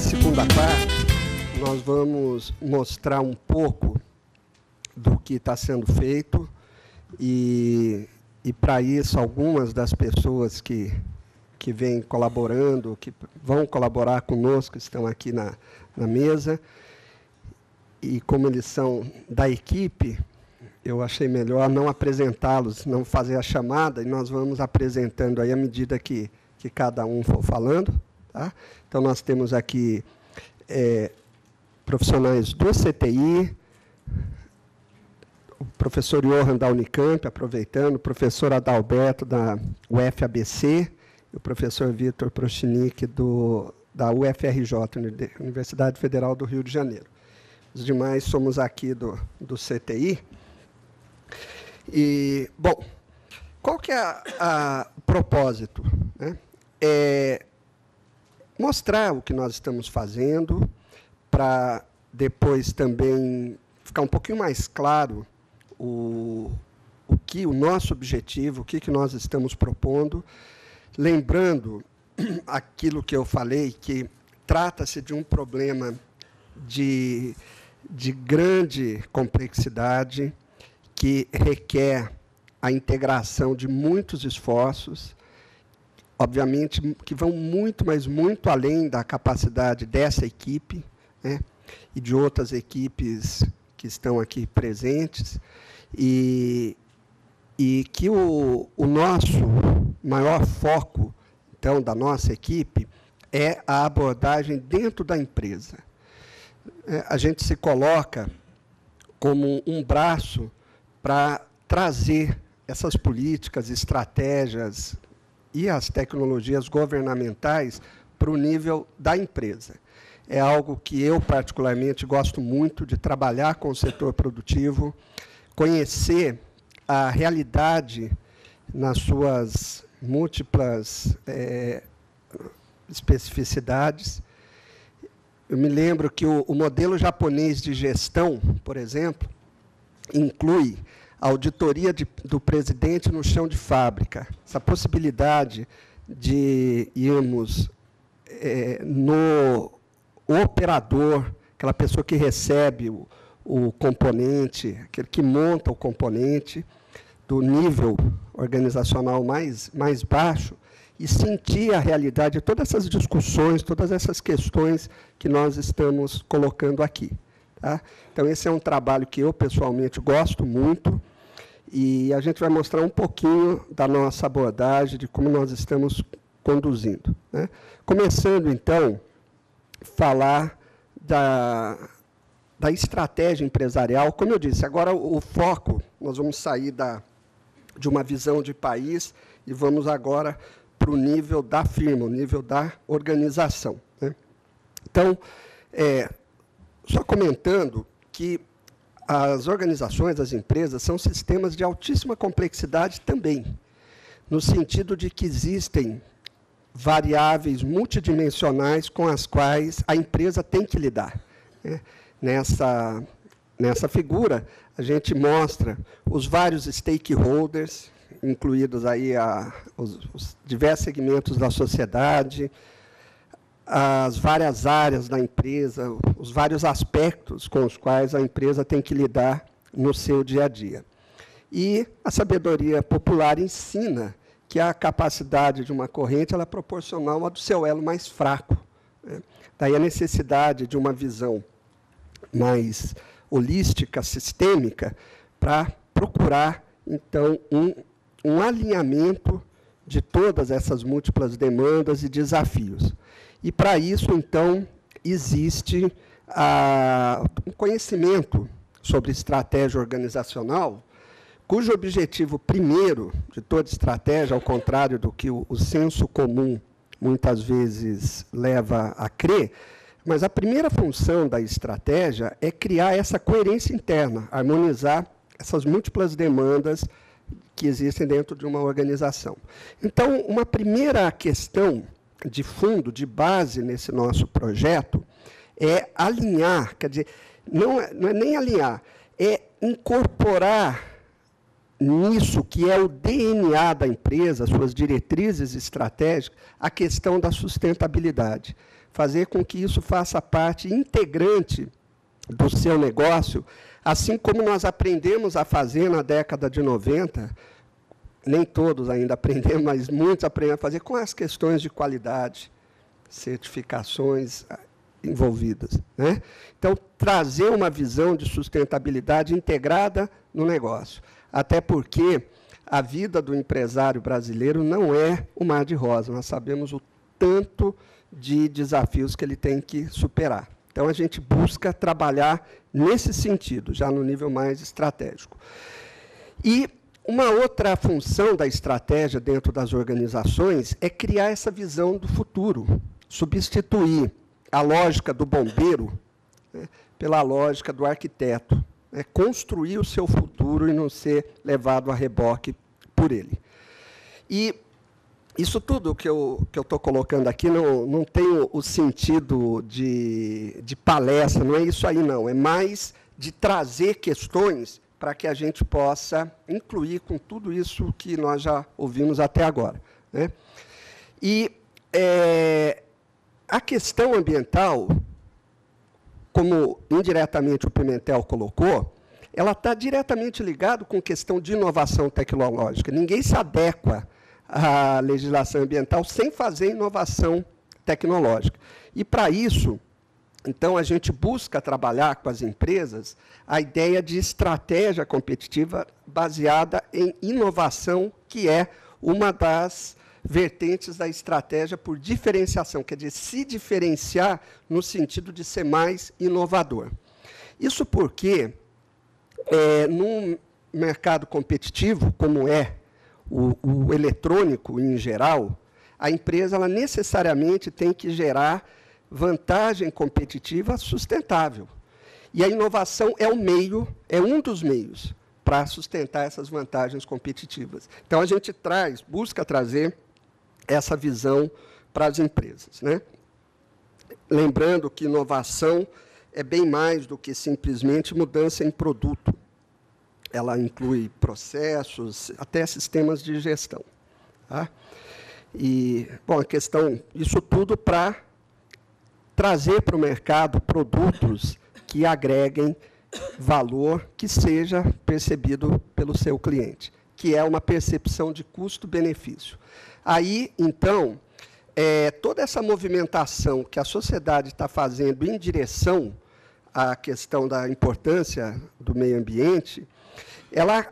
segunda parte, nós vamos mostrar um pouco do que está sendo feito e para isso, algumas das pessoas que vêm colaborando, que vão colaborar conosco, estão aqui na mesa. E como eles são da equipe, eu achei melhor não apresentá-los, não fazer a chamada, e nós vamos apresentando aí à medida que cada um for falando. Tá? Então, nós temos aqui profissionais do CTI, o professor Johan da Unicamp, aproveitando, o professor Adalberto da UFABC, e o professor Vitor Prochinick da UFRJ, Universidade Federal do Rio de Janeiro. Os demais somos aqui do CTI. E, bom, qual que é o propósito? Né? Mostrar o que nós estamos fazendo, para depois também ficar um pouquinho mais claro o nosso objetivo, o que nós estamos propondo, lembrando aquilo que eu falei, que trata-se de um problema de grande complexidade, que requer a integração de muitos esforços, obviamente, que vão muito, mas muito além da capacidade dessa equipe, né, e de outras equipes que estão aqui presentes, e que o nosso maior foco, então, da nossa equipe, é a abordagem dentro da empresa. A gente se coloca como um braço para trazer essas políticas, estratégias e as tecnologias governamentais para o nível da empresa. É algo que eu, particularmente, gosto muito de trabalhar com o setor produtivo, conhecer a realidade nas suas múltiplas especificidades. Eu me lembro que o modelo japonês de gestão, por exemplo, inclui a auditoria do presidente no chão de fábrica. Essa possibilidade de irmos no operador, aquela pessoa que recebe o componente, aquele que monta o componente, do nível organizacional mais baixo, e sentir a realidade de todas essas discussões, todas essas questões que nós estamos colocando aqui. Tá? Então, esse é um trabalho que eu, pessoalmente, gosto muito, e a gente vai mostrar um pouquinho da nossa abordagem, de como nós estamos conduzindo. Né? Começando, então, falar da estratégia empresarial. Como eu disse, agora o foco, nós vamos sair de uma visão de país e vamos agora para o nível da firma, o nível da organização. Né? Então, só comentando que as organizações, as empresas, são sistemas de altíssima complexidade também, no sentido de que existem variáveis multidimensionais com as quais a empresa tem que lidar. Né? Nessa figura, a gente mostra os vários stakeholders, incluídos aí os diversos segmentos da sociedade, as várias áreas da empresa, os vários aspectos com os quais a empresa tem que lidar no seu dia a dia. E a sabedoria popular ensina que a capacidade de uma corrente ela é proporcional à do seu elo mais fraco. Né? Daí a necessidade de uma visão mais holística, sistêmica, para procurar, então, um alinhamento de todas essas múltiplas demandas e desafios. E, para isso, então, existe um conhecimento sobre estratégia organizacional, cujo objetivo primeiro de toda estratégia, ao contrário do que o senso comum muitas vezes leva a crer, mas a primeira função da estratégia é criar essa coerência interna, harmonizar essas múltiplas demandas que existem dentro de uma organização. Então, uma primeira questão de fundo, de base nesse nosso projeto, é alinhar, quer dizer, não é nem alinhar, é incorporar nisso que é o DNA da empresa, suas diretrizes estratégicas, a questão da sustentabilidade. fazer com que isso faça parte integrante do seu negócio, assim como nós aprendemos a fazer na década de 90, nem todos ainda aprendemos, mas muitos aprendem a fazer com as questões de qualidade, certificações envolvidas, né? Então, trazer uma visão de sustentabilidade integrada no negócio. Até porque a vida do empresário brasileiro não é o mar de rosa. Nós sabemos o tanto de desafios que ele tem que superar. Então, a gente busca trabalhar nesse sentido, já no nível mais estratégico. E uma outra função da estratégia dentro das organizações é criar essa visão do futuro, substituir a lógica do bombeiro, né, pela lógica do arquiteto, né, construir o seu futuro e não ser levado a reboque por ele. E isso tudo que eu estou colocando aqui não tem o sentido de palestra, não é isso aí, não. É mais de trazer questões para que a gente possa incluir com tudo isso que nós já ouvimos até agora, né? E a questão ambiental, como indiretamente o Pimentel colocou, ela está diretamente ligada com questão de inovação tecnológica. Ninguém se adequa à legislação ambiental sem fazer inovação tecnológica. E, para isso, então, a gente busca trabalhar com as empresas a ideia de estratégia competitiva baseada em inovação, que é uma das vertentes da estratégia por diferenciação, quer dizer, se diferenciar no sentido de ser mais inovador. Isso porque, num mercado competitivo, como é o eletrônico em geral, a empresa ela necessariamente tem que gerar vantagem competitiva sustentável. E a inovação é um dos meios para sustentar essas vantagens competitivas. Então, a gente busca trazer essa visão para as empresas, né? Lembrando que inovação é bem mais do que simplesmente mudança em produto. Ela inclui processos, até sistemas de gestão. Tá? E, bom, isso tudo para trazer para o mercado produtos que agreguem valor que seja percebido pelo seu cliente, que é uma percepção de custo-benefício. Aí, então, toda essa movimentação que a sociedade está fazendo em direção à questão da importância do meio ambiente, ela,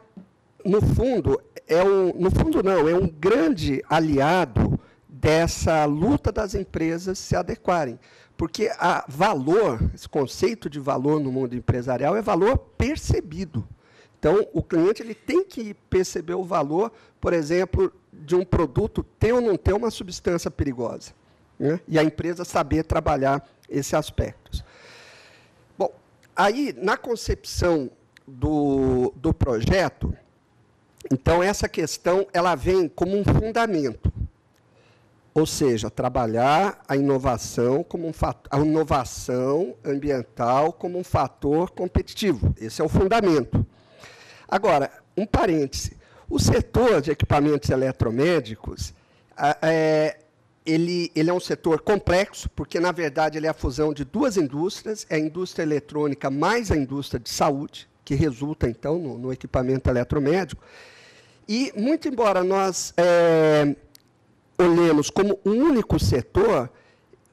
no fundo, é um grande aliado dessa luta das empresas se adequarem. Porque esse conceito de valor no mundo empresarial é valor percebido. Então, o cliente ele tem que perceber o valor, por exemplo, de um produto ter ou não ter uma substância perigosa, né? E a empresa saber trabalhar esses aspectos. Bom, aí, na concepção do projeto, então, essa questão ela vem como um fundamento. Ou seja, trabalhar a inovação a inovação ambiental como um fator competitivo. Esse é o fundamento. Agora, um parêntese. O setor de equipamentos eletromédicos, ele é um setor complexo, porque, na verdade, ele é a fusão de duas indústrias, é a indústria eletrônica mais a indústria de saúde, que resulta, então, no equipamento eletromédico. E, muito embora nós olhemos como um único setor,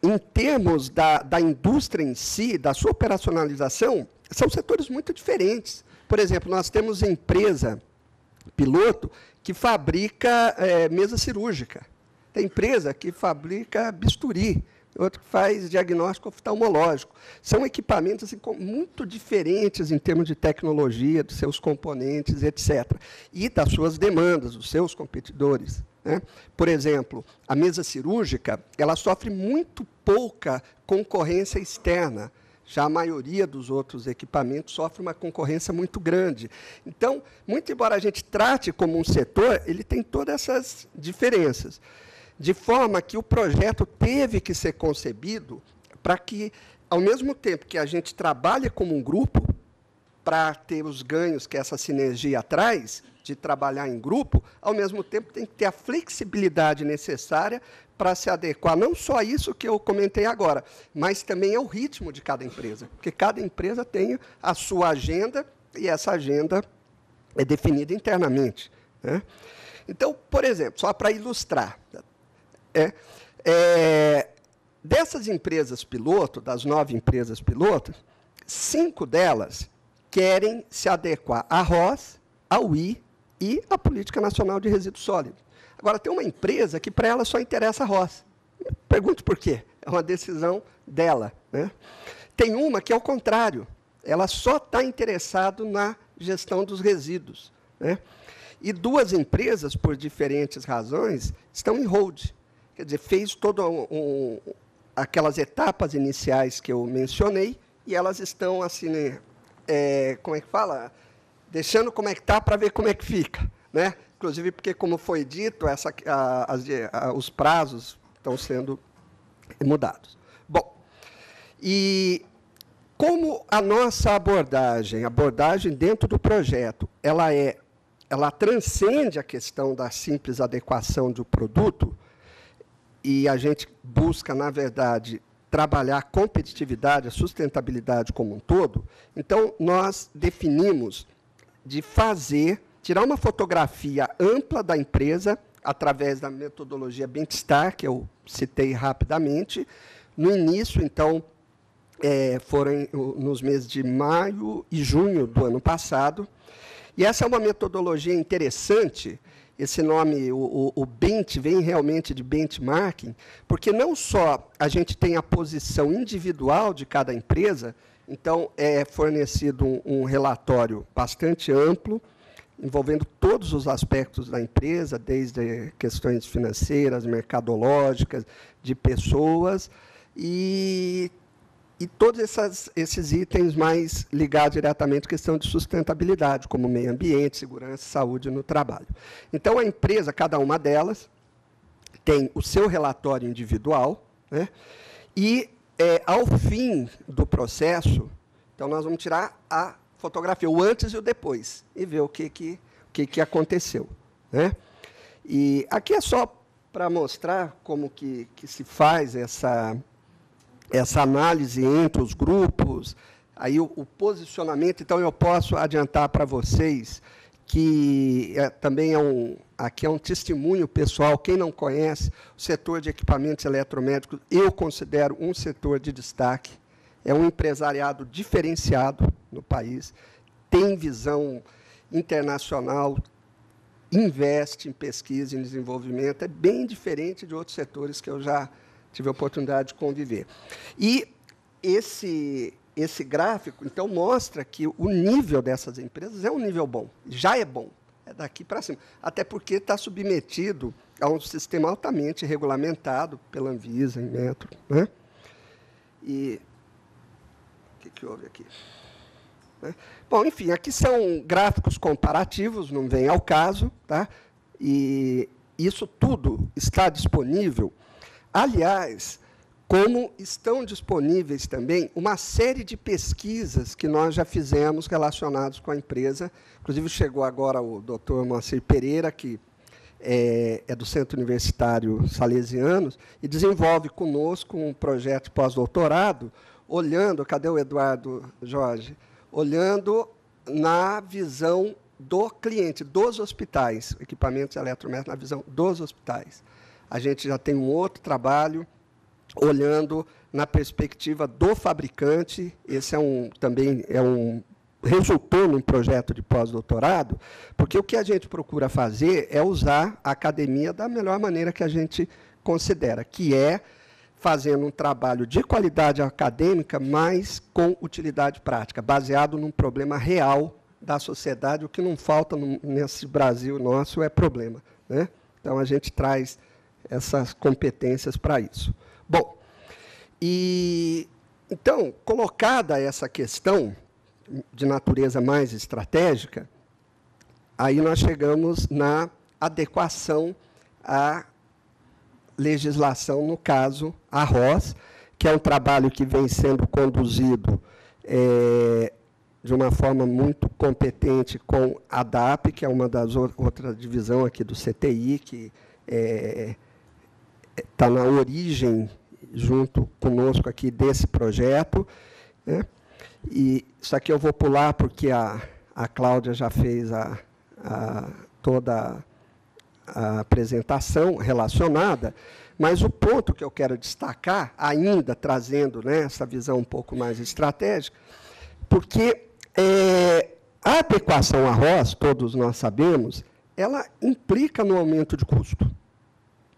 em termos da indústria em si, da sua operacionalização, são setores muito diferentes. Por exemplo, nós temos empresa piloto que fabrica mesa cirúrgica. Tem empresa que fabrica bisturi, outro que faz diagnóstico oftalmológico. São equipamentos assim, muito diferentes em termos de tecnologia, dos seus componentes, etc. E das suas demandas, dos seus competidores, né? Por exemplo, a mesa cirúrgica ela sofre muito pouca concorrência externa. Já a maioria dos outros equipamentos sofre uma concorrência muito grande. Então, muito embora a gente trate como um setor, ele tem todas essas diferenças. De forma que o projeto teve que ser concebido para que, ao mesmo tempo que a gente trabalhe como um grupo, para ter os ganhos que essa sinergia traz, de trabalhar em grupo, ao mesmo tempo tem que ter a flexibilidade necessária para se adequar não só a isso que eu comentei agora, mas também ao ritmo de cada empresa, porque cada empresa tem a sua agenda e essa agenda é definida internamente, né? Então, por exemplo, só para ilustrar, dessas empresas piloto, das 9 empresas piloto, 5 delas querem se adequar à ROS, ao I e à Política Nacional de Resíduos Sólidos. Agora, tem uma empresa que, para ela, só interessa a ROS. Pergunto por quê. É uma decisão dela, né? Tem uma que é o contrário. Ela só está interessada na gestão dos resíduos, né? E 2 empresas, por diferentes razões, estão em hold. Quer dizer, fez todas aquelas etapas iniciais que eu mencionei e elas estão, assim, como é que fala? Deixando como é que está para ver como é que fica, né? Inclusive porque, como foi dito, os prazos estão sendo mudados. Bom, e como a nossa abordagem dentro do projeto, ela transcende a questão da simples adequação do produto, e a gente busca, na verdade, trabalhar a competitividade, a sustentabilidade como um todo, então, nós definimos de tirar uma fotografia ampla da empresa, através da metodologia Benchmark, que eu citei rapidamente. No início, então, foram nos meses de maio e junho do ano passado. E essa é uma metodologia interessante. Esse nome, o Bench, vem realmente de benchmarking, porque não só a gente tem a posição individual de cada empresa, então é fornecido um relatório bastante amplo, envolvendo todos os aspectos da empresa, desde questões financeiras, mercadológicas, de pessoas, e todos esses itens mais ligados diretamente à questão de sustentabilidade, como meio ambiente, segurança e saúde no trabalho. Então, a empresa, cada uma delas, tem o seu relatório individual, né? E, ao fim do processo, então, nós vamos tirar a fotografia, o antes e o depois, e ver o que aconteceu, né? E aqui é só para mostrar como que se faz essa análise entre os grupos, aí o posicionamento. Então, eu posso adiantar para vocês que também aqui é um testemunho pessoal. Quem não conhece, o setor de equipamentos eletromédicos, eu considero um setor de destaque. É um empresariado diferenciado no país, tem visão internacional, investe em pesquisa e desenvolvimento, é bem diferente de outros setores que eu já tive a oportunidade de conviver. E esse gráfico, então, mostra que o nível dessas empresas é um nível bom, já é bom, é daqui para cima, até porque está submetido a um sistema altamente regulamentado pela Anvisa, Inmetro, né? E o que houve aqui? Bom, enfim, aqui são gráficos comparativos, não vem ao caso, tá? E isso tudo está disponível. Aliás, como estão disponíveis também uma série de pesquisas que nós já fizemos relacionadas com a empresa. Inclusive, chegou agora o Dr. Moacir Pereira, que é do Centro Universitário Salesianos, e desenvolve conosco um projeto de pós-doutorado, olhando, cadê o Eduardo Jorge? Olhando na visão do cliente, dos hospitais, equipamentos eletrométricos na visão dos hospitais. A gente já tem um outro trabalho olhando na perspectiva do fabricante. Esse também resultou num projeto de pós-doutorado, porque o que a gente procura fazer é usar a academia da melhor maneira que a gente considera, que é fazendo um trabalho de qualidade acadêmica, mas com utilidade prática, baseado num problema real da sociedade. O que não falta nesse Brasil nosso é problema, né? Então, a gente traz essas competências para isso. Bom, então, colocada essa questão de natureza mais estratégica, aí nós chegamos na adequação à legislação, no caso, a ROS, que é um trabalho que vem sendo conduzido de uma forma muito competente com a DAP, que é uma das outra divisão aqui do CTI, que está na origem, junto conosco aqui, desse projeto, né? E isso aqui eu vou pular, porque a Cláudia já fez toda a apresentação relacionada, mas o ponto que eu quero destacar, ainda trazendo, né, essa visão um pouco mais estratégica, porque a adequação à ROS, todos nós sabemos, ela implica no aumento de custo,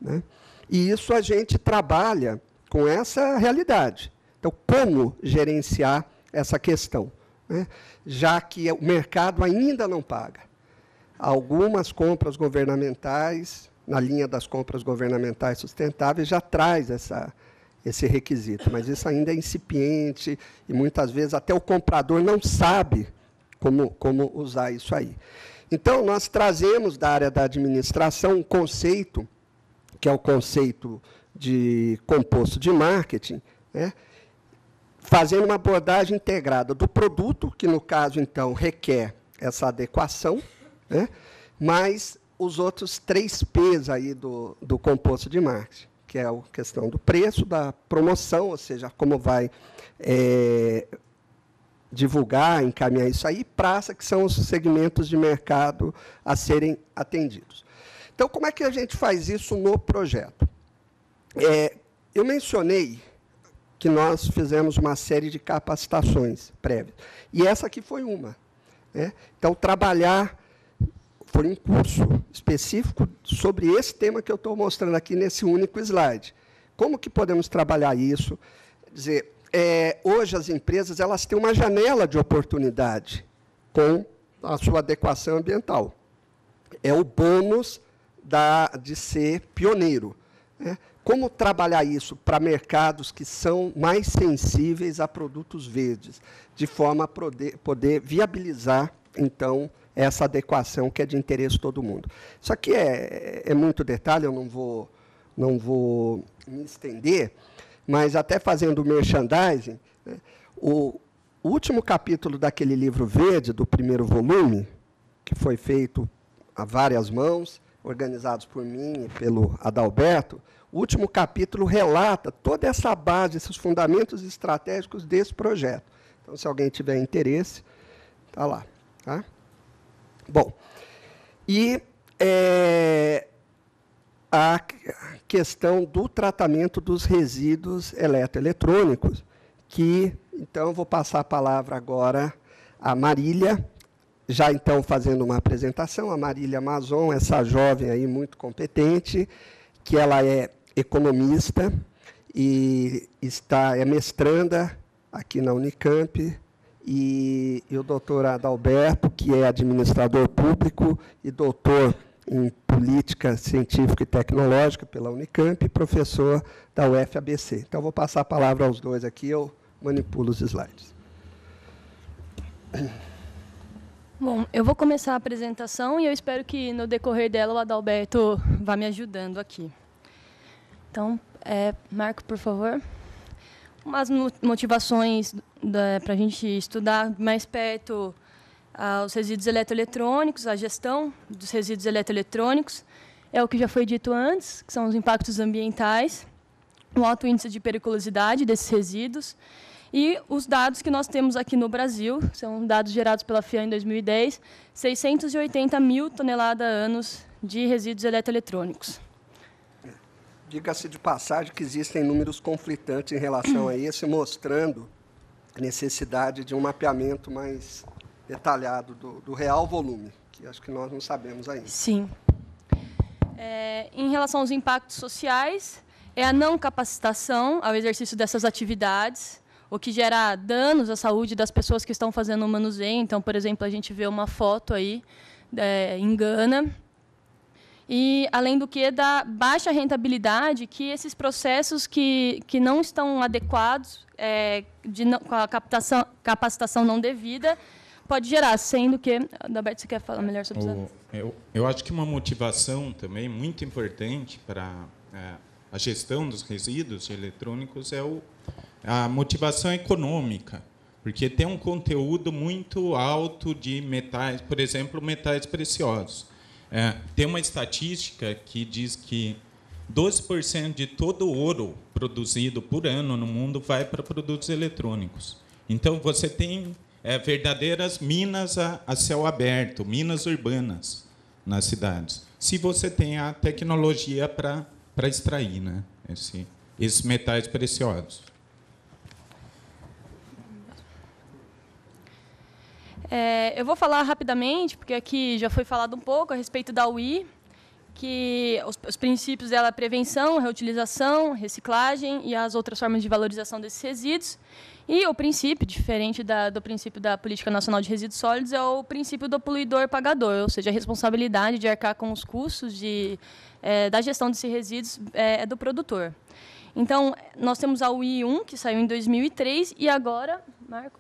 né? E isso a gente trabalha com essa realidade. Então, como gerenciar essa questão, né? Já que o mercado ainda não paga. Algumas compras governamentais, na linha das compras governamentais sustentáveis, já traz esse requisito, mas isso ainda é incipiente e, muitas vezes, até o comprador não sabe como usar isso aí. Então, nós trazemos da área da administração um conceito, que é o conceito de composto de marketing, né, fazendo uma abordagem integrada do produto, que, no caso, então, requer essa adequação, né, mas os outros 3 P's aí do composto de marketing, que é a questão do preço, da promoção, ou seja, como vai divulgar, encaminhar isso aí, praça, que são os segmentos de mercado a serem atendidos. Então, como é que a gente faz isso no projeto? Eu mencionei que nós fizemos uma série de capacitações prévias, e essa aqui foi uma, né? Então, foi um curso específico sobre esse tema que eu estou mostrando aqui nesse único slide. Como que podemos trabalhar isso? Quer dizer, hoje as empresas elas têm uma janela de oportunidade com a sua adequação ambiental. É o bônus de ser pioneiro, né? Como trabalhar isso para mercados que são mais sensíveis a produtos verdes, de forma a poder viabilizar, então, essa adequação que é de interesse de todo mundo. Isso aqui é muito detalhe, eu não vou me estender, mas até fazendo merchandising, né, o último capítulo daquele livro verde, do primeiro volume, que foi feito a várias mãos, organizados por mim e pelo Adalberto, o último capítulo relata toda essa base, esses fundamentos estratégicos desse projeto. Então, se alguém tiver interesse, está lá. Tá? Bom, e a questão do tratamento dos resíduos eletroeletrônicos, que, então, eu vou passar a palavra agora à Marília, já, então, fazendo uma apresentação. A Marília Mazon, essa jovem aí muito competente, que ela é economista e é mestranda aqui na Unicamp, e o doutor Adalberto, que é administrador público e doutor em política científica e tecnológica pela Unicamp e professor da UFABC. Então, vou passar a palavra aos dois aqui, eu manipulo os slides. Bom, eu vou começar a apresentação e eu espero que, no decorrer dela, o Adalberto vá me ajudando aqui. Então, Marco, por favor. Umas motivações para a gente estudar mais perto os resíduos eletroeletrônicos, a gestão dos resíduos eletroeletrônicos. É o que já foi dito antes, que são os impactos ambientais, o alto índice de periculosidade desses resíduos e os dados que nós temos aqui no Brasil, são dados gerados pela FIAN em 2010, 680 mil toneladas anos de resíduos eletroeletrônicos. Diga-se de passagem que existem números conflitantes em relação a isso, mostrando a necessidade de um mapeamento mais detalhado do real volume, que acho que nós não sabemos ainda. Sim. Em relação aos impactos sociais, é a não capacitação ao exercício dessas atividades, o que gera danos à saúde das pessoas que estão fazendo o manuseio. Então, por exemplo, a gente vê uma foto aí em Gana. E, além do que, da baixa rentabilidade que esses processos que não estão adequados, com a capacitação não devida, pode gerar, sendo que... Adalberto, você quer falar melhor sobre isso? Eu acho que uma motivação também muito importante para a gestão dos resíduos eletrônicos é a motivação econômica. porque tem um conteúdo muito alto de metais, por exemplo, metais preciosos. Tem uma estatística que diz que 12% de todo o ouro produzido por ano no mundo vai para produtos eletrônicos. Então, você tem verdadeiras minas a céu aberto, minas urbanas nas cidades, se você tem a tecnologia para extrair, né, esses metais preciosos. Eu vou falar rapidamente, porque aqui já foi falado um pouco a respeito da UI, que os princípios dela é prevenção, reutilização, reciclagem e as outras formas de valorização desses resíduos. E o princípio, diferente do princípio da Política Nacional de Resíduos Sólidos, é o princípio do poluidor-pagador, ou seja, a responsabilidade de arcar com os custos da gestão desses resíduos é do produtor. Então, nós temos a UI 1, que saiu em 2003, e agora, Marco,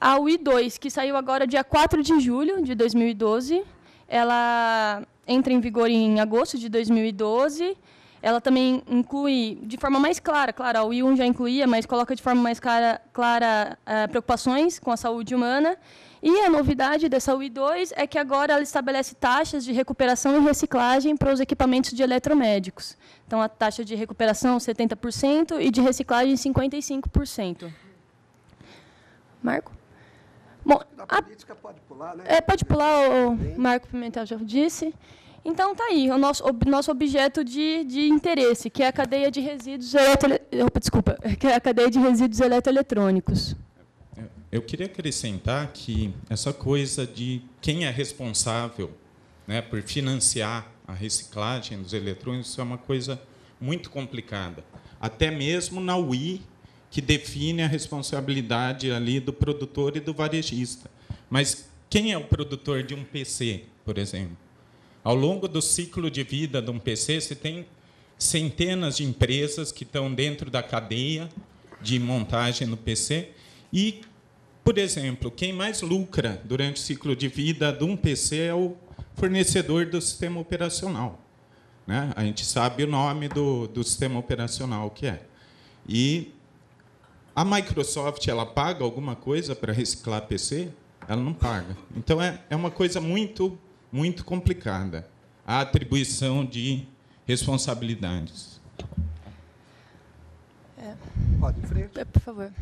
a UI 2, que saiu agora dia 4 de julho de 2012, ela entra em vigor em agosto de 2012. Ela também inclui, de forma mais clara, claro, a UI 1 já incluía, mas coloca de forma mais clara preocupações com a saúde humana. E a novidade dessa UI 2 é que agora ela estabelece taxas de recuperação e reciclagem para os equipamentos de eletromédicos. Então, a taxa de recuperação 70% e de reciclagem 55%. Marco? Bom, a política pode pular, né? Pode pular, o Marco Pimentel já disse. Então, está aí o nosso objeto de interesse, que é a cadeia de resíduos eletroeletrônicos. Eu queria acrescentar que essa coisa de quem é responsável, né, por financiar a reciclagem dos eletrônicos é uma coisa muito complicada. Até mesmo na UI, que define a responsabilidade ali do produtor e do varejista. Mas quem é o produtor de um PC, por exemplo? Ao longo do ciclo de vida de um PC, você tem centenas de empresas que estão dentro da cadeia de montagem no PC. E, por exemplo, quem mais lucra durante o ciclo de vida de um PC é o fornecedor do sistema operacional, né? A gente sabe o nome do sistema operacional que é. E a Microsoft, ela paga alguma coisa para reciclar PC? Ela não paga. Então, é uma coisa muito complicada, a atribuição de responsabilidades. Pode ir em frente. Por favor.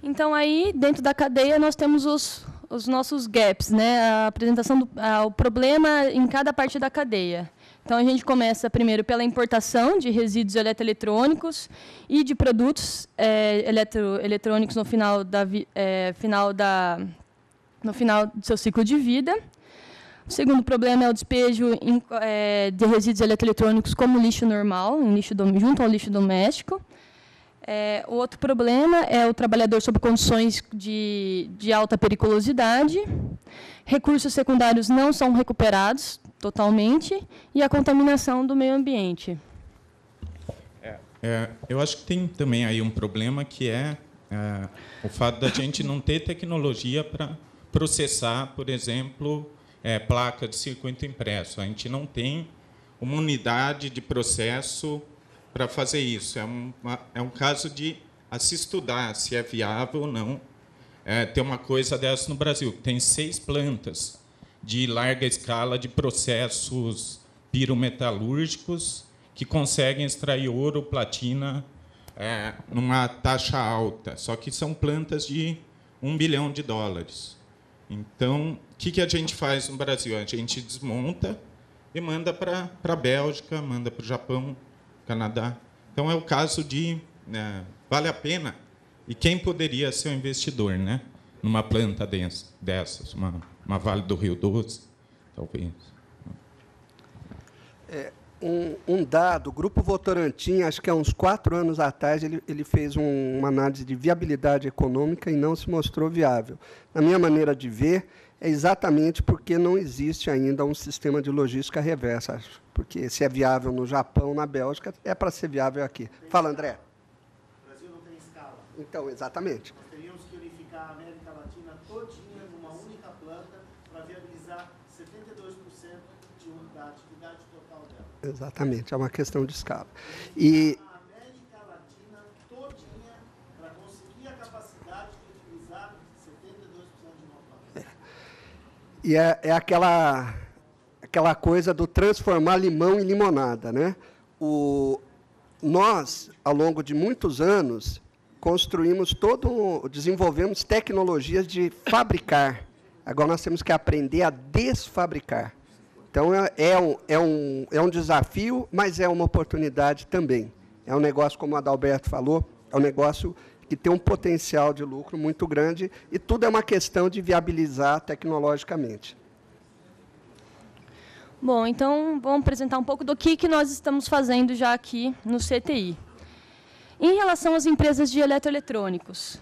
Então, aí, dentro da cadeia, nós temos os nossos gaps, né? A apresentação o problema em cada parte da cadeia. Então, a gente começa primeiro pela importação de resíduos eletroeletrônicos e de produtos eletroeletrônicos no final do seu ciclo de vida. O segundo problema é o despejo de resíduos eletroeletrônicos como lixo normal, junto ao lixo doméstico. O outro problema é o trabalhador sob condições de alta periculosidade. Recursos secundários não são recuperados totalmente e a contaminação do meio ambiente. Eu acho que tem também aí um problema que é o fato da gente não ter tecnologia para processar, por exemplo, placa de circuito impresso. A gente não tem uma unidade de processo para fazer isso. É um caso de se estudar se é viável ou não ter uma coisa dessa no Brasil. Tem 6 plantas de larga escala de processos pirometalúrgicos que conseguem extrair ouro, platina, numa taxa alta. Só que são plantas de $1 bilhão. Então, o que a gente faz no Brasil? A gente desmonta e manda para a Bélgica, manda para o Japão, Canadá. Então, é o caso de vale a pena. E quem poderia ser um investidor, né, numa planta dessas, uma Vale do Rio Doce, talvez? Um dado, o Grupo Votorantim, acho que há uns 4 anos atrás, ele fez uma análise de viabilidade econômica e não se mostrou viável. Na minha maneira de ver, é exatamente porque não existe ainda um sistema de logística reversa. Acho. Porque se é viável no Japão, na Bélgica, é para ser viável aqui. Fala, André. O Brasil não tem escala. Então, exatamente. Nós teríamos que unificar a América Latina todinha numa única planta para viabilizar 72% da atividade total dela. Exatamente, é uma questão de escala. E a América Latina todinha para conseguir a capacidade E é aquela coisa do transformar limão em limonada, né? Nós, ao longo de muitos anos, desenvolvemos tecnologias de fabricar. Agora nós temos que aprender a desfabricar. Então, é um desafio, mas é uma oportunidade também. É um negócio, como o Adalberto falou, é um negócio que tem um potencial de lucro muito grande, e tudo é uma questão de viabilizar tecnologicamente. Bom, então, vamos apresentar um pouco do que nós estamos fazendo já aqui no CTI. Em relação às empresas de eletroeletrônicos,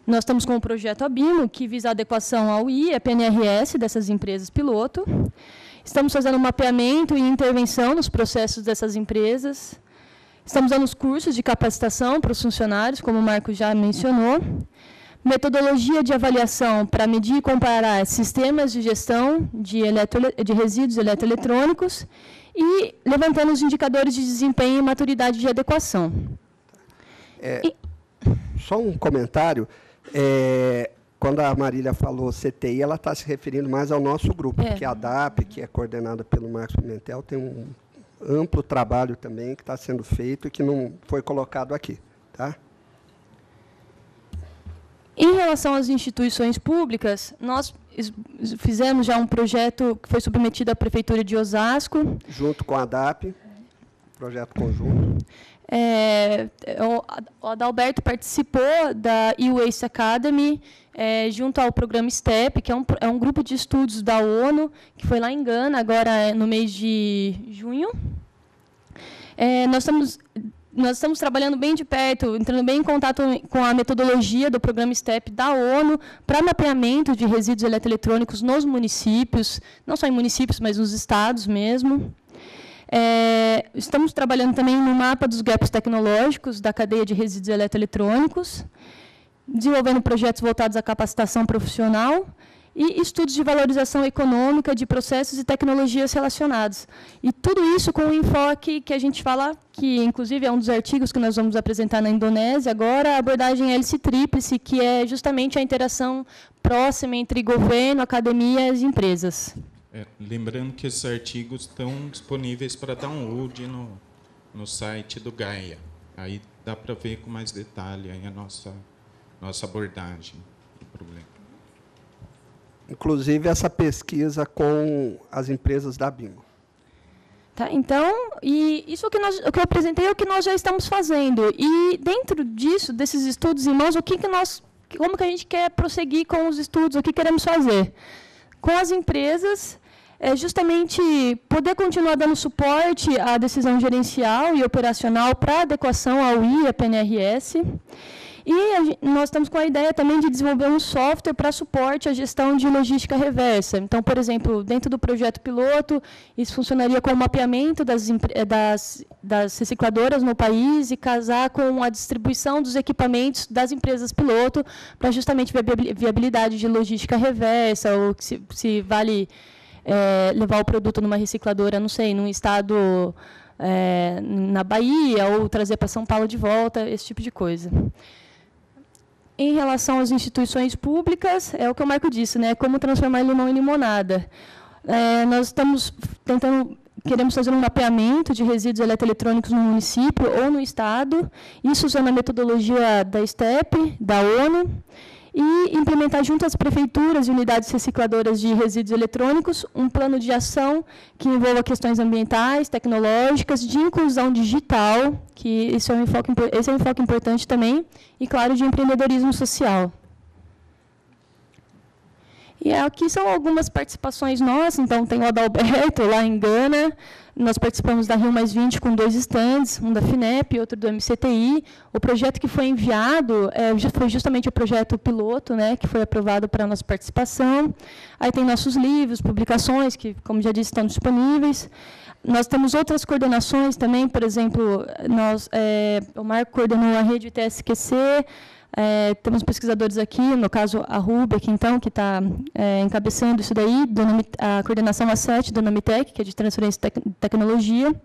nós estamos com o projeto ABIMO, que visa a adequação ao I e à PNRS dessas empresas piloto. Estamos fazendo um mapeamento e intervenção nos processos dessas empresas. Estamos dando os cursos de capacitação para os funcionários, como o Marco já mencionou. Metodologia de avaliação para medir e comparar sistemas de gestão de resíduos eletroeletrônicos e levantando os indicadores de desempenho e maturidade de adequação. Só um comentário. Quando a Marília falou CTI, ela está se referindo mais ao nosso grupo, que é a DAP, que é coordenada pelo Marcos Pimentel, tem um amplo trabalho também que está sendo feito e que não foi colocado aqui. Tá? Em relação às instituições públicas, nós fizemos já um projeto que foi submetido à Prefeitura de Osasco. Junto com a DAP, projeto conjunto. O Adalberto participou da e-Waste Academy, junto ao programa STEP, que é um grupo de estudos da ONU, que foi lá em Gana, agora no mês de junho. Nós estamos trabalhando bem de perto, entrando bem em contato com a metodologia do programa STEP da ONU para mapeamento de resíduos eletroeletrônicos nos municípios, não só em municípios, mas nos estados mesmo. Estamos trabalhando também no mapa dos gaps tecnológicos da cadeia de resíduos eletroeletrônicos, desenvolvendo projetos voltados à capacitação profissional e estudos de valorização econômica de processos e tecnologias relacionados. E tudo isso com um enfoque que a gente fala, que inclusive é um dos artigos que nós vamos apresentar na Indonésia agora, a abordagem hélice-tríplice, que é justamente a interação próxima entre governo, academia e empresas. Lembrando que esses artigos estão disponíveis para download no site do Gaia. Aí dá para ver com mais detalhe aí a nossa abordagem do problema. Inclusive essa pesquisa com as empresas da ABIMO. Tá, então, e isso o que eu apresentei é o que nós já estamos fazendo. E dentro disso, desses estudos em mãos, como que a gente quer prosseguir com os estudos, o que queremos fazer? Com as empresas, justamente poder continuar dando suporte à decisão gerencial e operacional para adequação ao I e à PNRS. E nós estamos com a ideia também de desenvolver um software para suporte à gestão de logística reversa. Então, por exemplo, dentro do projeto piloto, isso funcionaria com o mapeamento das recicladoras no país e casar com a distribuição dos equipamentos das empresas piloto para justamente viabilidade de logística reversa, ou se vale levar o produto numa recicladora, não sei, num estado na Bahia, ou trazer para São Paulo de volta, esse tipo de coisa. Em relação às instituições públicas, é o que o Marco disse, né? Como transformar limão em limonada. Nós queremos fazer um mapeamento de resíduos eletroeletrônicos no município ou no estado, isso usando a metodologia da STEP, da ONU, e implementar junto às prefeituras e unidades recicladoras de resíduos eletrônicos um plano de ação que envolva questões ambientais, tecnológicas, de inclusão digital, que esse é um enfoque importante também, e, claro, de empreendedorismo social. E aqui são algumas participações nossas. Então, tem o Adalberto, lá em Gana. Nós participamos da Rio+20 com 2 stands, um da FINEP e outro do MCTI. O projeto que foi enviado foi justamente o projeto piloto, né, que foi aprovado para a nossa participação. Aí tem nossos livros, publicações, que, como já disse, estão disponíveis. Nós temos outras coordenações também, por exemplo, o Marco coordenou a rede ITSQC. Temos pesquisadores aqui, no caso a Rubeck, então, que está encabeçando isso daí, a coordenação A7 do Nomitec, que é de transferência de tecnologia.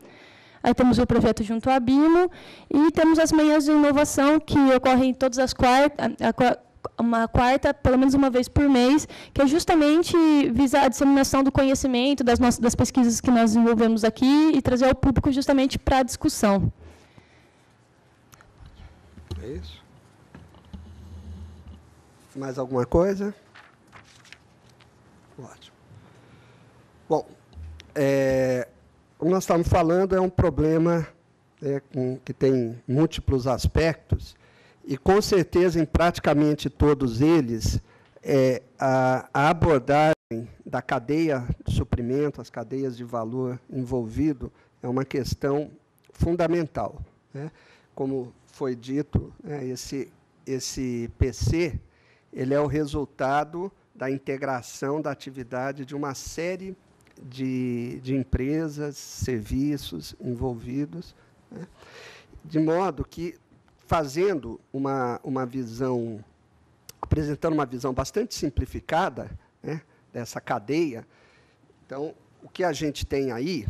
Aí temos o projeto junto à ABIMO, e temos as manhãs de inovação, que ocorrem todas as quarta, pelo menos uma vez por mês, que é justamente visar a disseminação do conhecimento das pesquisas que nós desenvolvemos aqui e trazer ao público justamente para a discussão. É isso. Mais alguma coisa? Ótimo. Bom, como nós estamos falando, é um problema que tem múltiplos aspectos, e, com certeza, em praticamente todos eles, a abordagem da cadeia de suprimento, as cadeias de valor envolvido, é uma questão fundamental, né? Como foi dito, né, esse PC ele é o resultado da integração da atividade de uma série de empresas, serviços envolvidos, né? De modo que, fazendo uma visão, apresentando uma visão bastante simplificada, né, dessa cadeia, então, o que a gente tem aí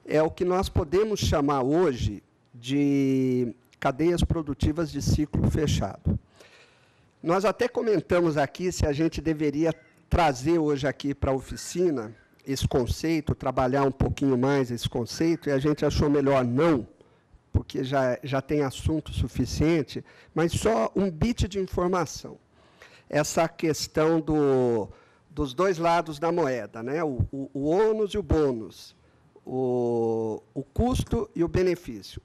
é o que nós podemos chamar hoje de cadeias produtivas de ciclo fechado. Nós até comentamos aqui se a gente deveria trazer hoje aqui para a oficina esse conceito, trabalhar um pouquinho mais esse conceito, e a gente achou melhor não, porque já tem assunto suficiente, mas só um bit de informação. Essa questão dos dois lados da moeda, né? O ônus e o bônus, o custo e o benefício.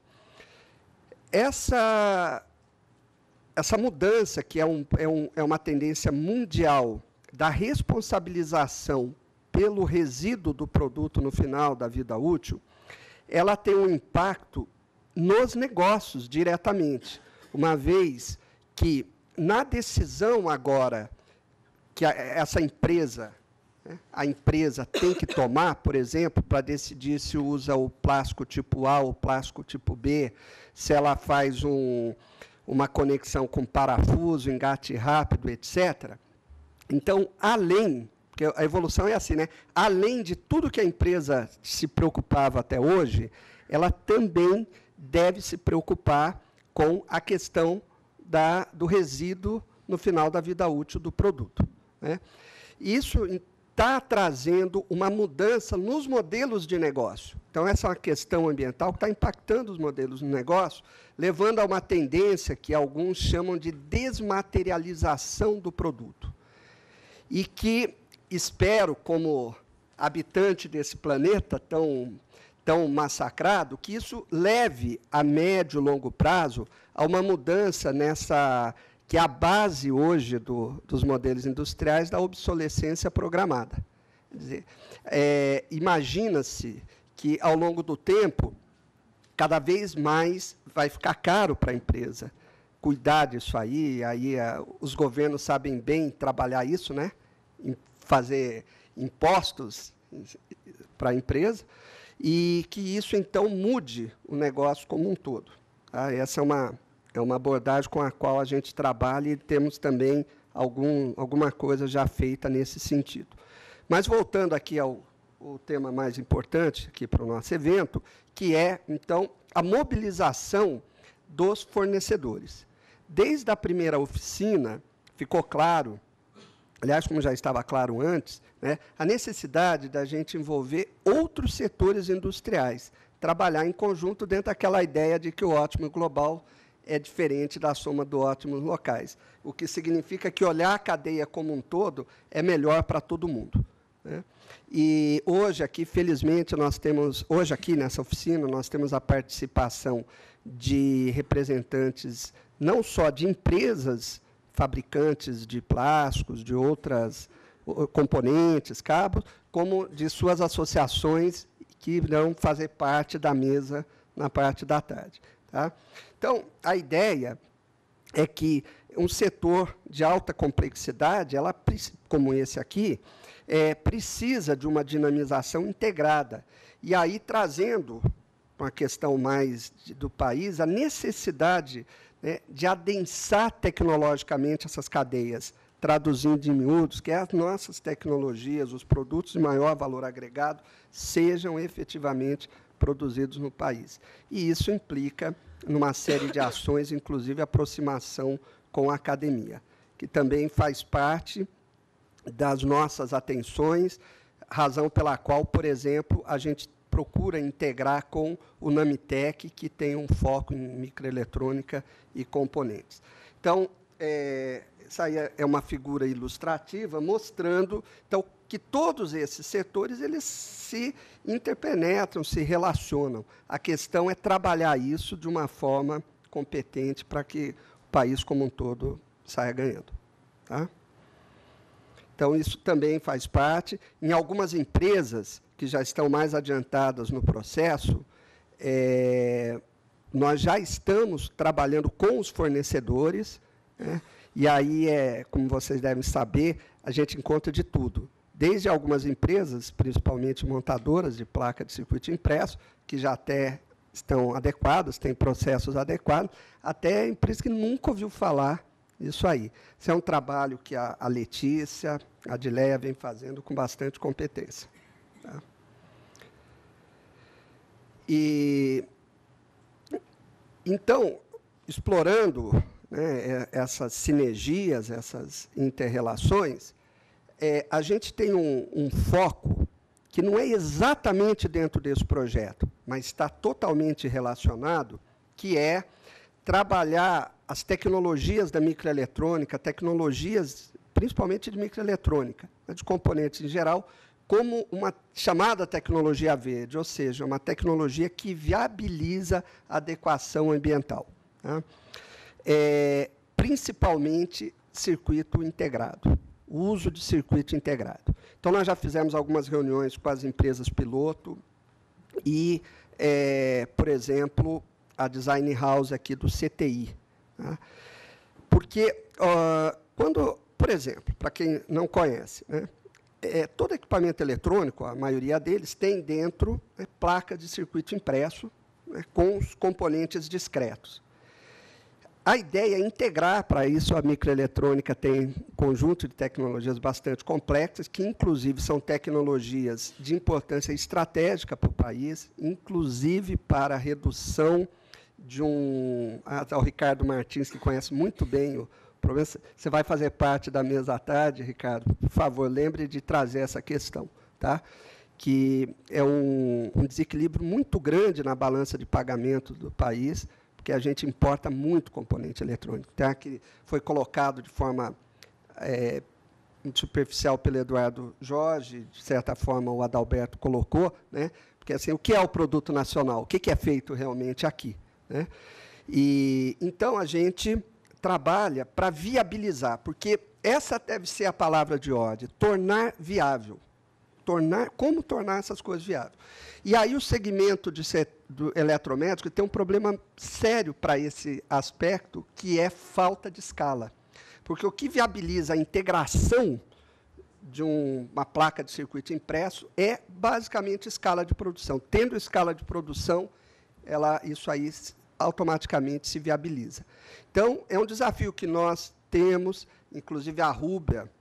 Essa mudança, que é uma tendência mundial da responsabilização pelo resíduo do produto no final da vida útil, ela tem um impacto nos negócios diretamente, uma vez que, na decisão agora que essa empresa, né, a empresa tem que tomar, por exemplo, para decidir se usa o plástico tipo A ou o plástico tipo B, se ela faz uma conexão com parafuso, engate rápido, etc. Então, porque a evolução é assim, né? Além de tudo que a empresa se preocupava até hoje, ela também deve se preocupar com a questão do resíduo no final da vida útil do produto, né? Isso está trazendo uma mudança nos modelos de negócio. Então, essa é uma questão ambiental que está impactando os modelos de negócio, levando a uma tendência que alguns chamam de desmaterialização do produto. E que espero, como habitante desse planeta tão massacrado, que isso leve, a médio e longo prazo, a uma mudança que é a base hoje dos modelos industriais da obsolescência programada. Quer dizer, imagina-se que, ao longo do tempo, cada vez mais vai ficar caro para a empresa cuidar disso aí os governos sabem bem trabalhar isso, né? Fazer impostos para a empresa, e que isso, então, mude o negócio como um todo. Tá? Essa é uma abordagem com a qual a gente trabalha, e temos também alguma coisa já feita nesse sentido. Mas, voltando aqui ao tema mais importante aqui para o nosso evento, que é, então, a mobilização dos fornecedores. Desde a primeira oficina, ficou claro, aliás, como já estava claro antes, né, a necessidade da gente envolver outros setores industriais, trabalhar em conjunto dentro daquela ideia de que o ótimo global é diferente da soma dos ótimos locais, o que significa que olhar a cadeia como um todo é melhor para todo mundo, né? E hoje aqui, felizmente, hoje aqui nessa oficina, nós temos a participação de representantes não só de empresas fabricantes de plásticos, de outras componentes, cabos, como de suas associações que irão fazer parte da mesa na parte da tarde. Tá? Então, a ideia é que um setor de alta complexidade, como esse aqui, precisa de uma dinamização integrada. E aí, trazendo uma questão mais do país, a necessidade, né, de adensar tecnologicamente essas cadeias, traduzindo em miúdos, que as nossas tecnologias, os produtos de maior valor agregado, sejam efetivamente produzidos no país. E isso implica numa série de ações, inclusive aproximação com a academia. que também faz parte das nossas atenções, razão pela qual, por exemplo, a gente procura integrar com o Namitec, que tem um foco em microeletrônica e componentes. Então, essa aí é uma figura ilustrativa mostrando então, que todos esses setores eles se interpenetram, se relacionam. A questão é trabalhar isso de uma forma competente para que o país como um todo saia ganhando. Tá? Então, isso também faz parte. Em algumas empresas que já estão mais adiantadas no processo, nós já estamos trabalhando com os fornecedores, né? E aí, como vocês devem saber, a gente encontra de tudo. Desde algumas empresas, principalmente montadoras de placa de circuito impresso, que já até estão adequadas, têm processos adequados, até empresas que nunca ouviu falar isso aí. Isso é um trabalho que a Letícia, a Adileia, vem fazendo com bastante competência. Tá? E, então, explorando, né, essas sinergias, essas inter-relações, a gente tem um foco que não é exatamente dentro desse projeto, mas está totalmente relacionado, que é trabalhar as tecnologias da microeletrônica, tecnologias principalmente de microeletrônica, de componentes em geral, como uma chamada tecnologia verde, ou seja, uma tecnologia que viabiliza a adequação ambiental. Tá? Principalmente circuito integrado, o uso de circuito integrado. Então, nós já fizemos algumas reuniões com as empresas piloto e, por exemplo, a Design House aqui do CTI. Tá? Porque, quando, por exemplo, para quem não conhece, né, todo equipamento eletrônico, a maioria deles, tem dentro placa de circuito impresso, né, com os componentes discretos. A ideia é integrar, para isso a microeletrônica tem um conjunto de tecnologias bastante complexas, que inclusive são tecnologias de importância estratégica para o país, inclusive para a redução de o Ricardo Martins, que conhece muito bem o problema. Você vai fazer parte da mesa à tarde, Ricardo? Por favor, lembre de trazer essa questão, tá? Que é um desequilíbrio muito grande na balança de pagamento do país, porque a gente importa muito componente eletrônico, tá? Que foi colocado de forma muito superficial pelo Eduardo Jorge, de certa forma o Adalberto colocou, né? Porque assim, o que é o produto nacional? O que é feito realmente aqui? Né? E, então, a gente trabalha para viabilizar, porque essa deve ser a palavra de ordem, tornar viável. Como tornar essas coisas viáveis. E aí o segmento do eletromédico tem um problema sério para esse aspecto, que é falta de escala. Porque o que viabiliza a integração de uma placa de circuito impresso é, basicamente, escala de produção. Tendo escala de produção, isso aí automaticamente se viabiliza. Então, é um desafio que nós temos, inclusive a Rúbia,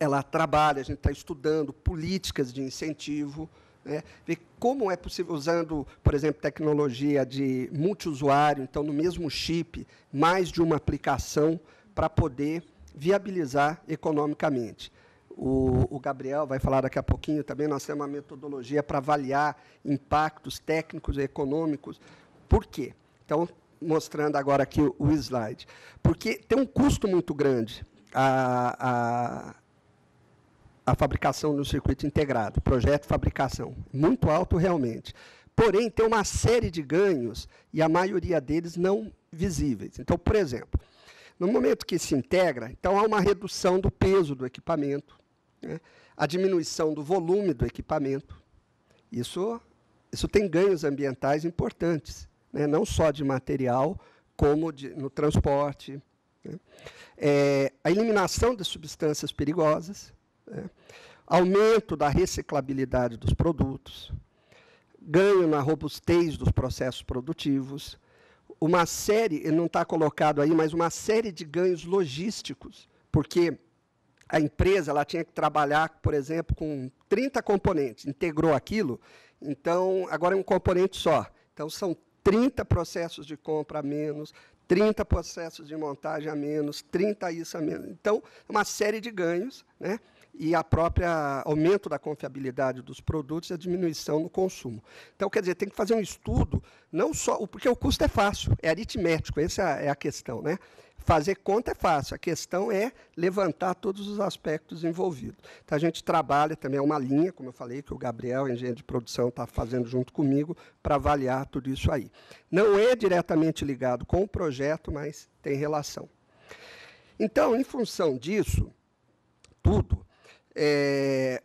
ela trabalha, a gente está estudando políticas de incentivo, né, ver como é possível, usando, por exemplo, tecnologia de multiusuário, então, no mesmo chip, mais de uma aplicação, para poder viabilizar economicamente. O Gabriel vai falar daqui a pouquinho também, nós temos uma metodologia para avaliar impactos técnicos e econômicos. Por quê? Então, mostrando agora aqui o slide. Porque tem um custo muito grande a fabricação do circuito integrado, projeto de fabricação, muito alto realmente. Porém, tem uma série de ganhos, e a maioria deles não visíveis. Então, por exemplo, no momento que se integra, então há uma redução do peso do equipamento, né? A diminuição do volume do equipamento. Isso tem ganhos ambientais importantes, né? Não só de material, como no transporte. Né? A eliminação de substâncias perigosas, né? Aumento da reciclabilidade dos produtos, ganho na robustez dos processos produtivos, uma série, não está colocado aí, mas uma série de ganhos logísticos, porque a empresa ela tinha que trabalhar, por exemplo, com 30 componentes, integrou aquilo, então, agora é um componente só. Então, são 30 processos de compra a menos, 30 processos de montagem a menos, 30 isso a menos. Então, uma série de ganhos, né? E a própria aumento da confiabilidade dos produtos e a diminuição no consumo. Então, quer dizer, tem que fazer um estudo, não só, porque o custo é fácil, é aritmético, essa é a questão, né? Fazer conta é fácil, a questão é levantar todos os aspectos envolvidos. Então, a gente trabalha também, é uma linha, como eu falei, que o Gabriel, engenheiro de produção, está fazendo junto comigo, para avaliar tudo isso aí. Não é diretamente ligado com o projeto, mas tem relação. Então, em função disso, tudo, é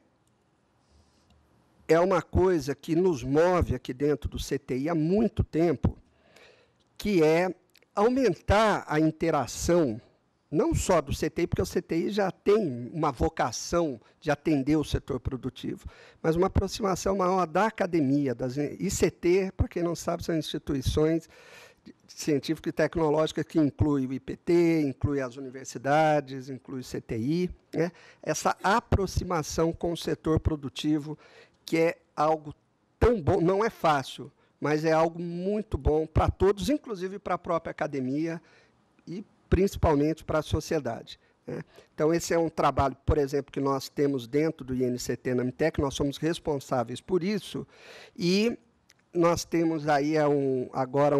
uma coisa que nos move aqui dentro do CTI há muito tempo, que é aumentar a interação, não só do CTI, porque o CTI já tem uma vocação de atender o setor produtivo, mas uma aproximação maior da academia, das ICT, para quem não sabe, são instituições científicas e tecnológicas que incluem o IPT, inclui as universidades, inclui o CTI, né? Essa aproximação com o setor produtivo, que é algo tão bom, não é fácil, mas é algo muito bom para todos, inclusive para a própria academia e principalmente para a sociedade, né? Então, esse é um trabalho, por exemplo, que nós temos dentro do INCT na MTEC, nós somos responsáveis por isso, e nós temos aí agora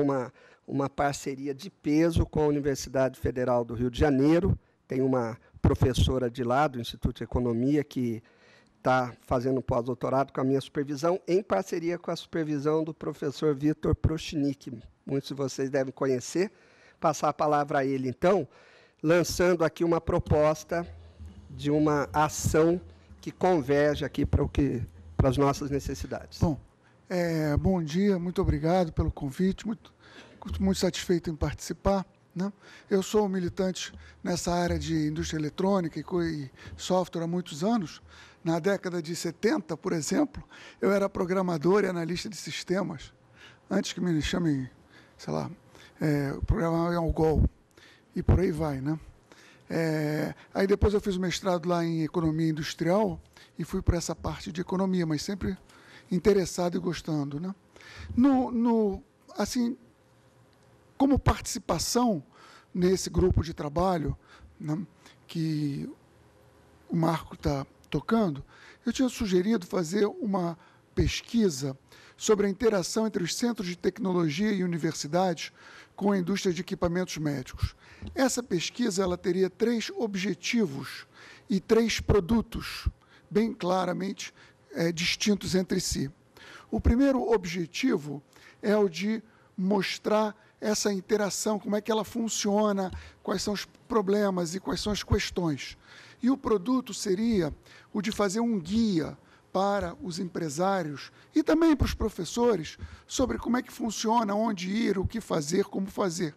uma parceria de peso com a Universidade Federal do Rio de Janeiro, tem uma professora de lá, do Instituto de Economia, que está fazendo pós-doutorado com a minha supervisão, em parceria com a supervisão do professor Vitor Prochnik. Muitos de vocês devem conhecer. Passar a palavra a ele, então, lançando aqui uma proposta de uma ação que converge aqui para as nossas necessidades. Bom, bom dia, muito obrigado pelo convite, muito satisfeito em participar, né? Eu sou militante nessa área de indústria eletrônica e software há muitos anos. Na década de 70, por exemplo, eu era programador e analista de sistemas, antes que me chamem, sei lá, programava em Algol, e por aí vai, né? Aí depois eu fiz o mestrado lá em economia industrial e fui para essa parte de economia, mas sempre interessado e gostando, né? Assim, como participação nesse grupo de trabalho, né, que o Marco está tocando, eu tinha sugerido fazer uma pesquisa sobre a interação entre os centros de tecnologia e universidades com a indústria de equipamentos médicos. Essa pesquisa ela teria 3 objetivos e 3 produtos bem claramente distintos entre si. O primeiro objetivo é o de mostrar essa interação, como é que ela funciona, quais são os problemas e quais são as questões. E o produto seria o de fazer um guia para os empresários e também para os professores sobre como é que funciona, onde ir, o que fazer, como fazer.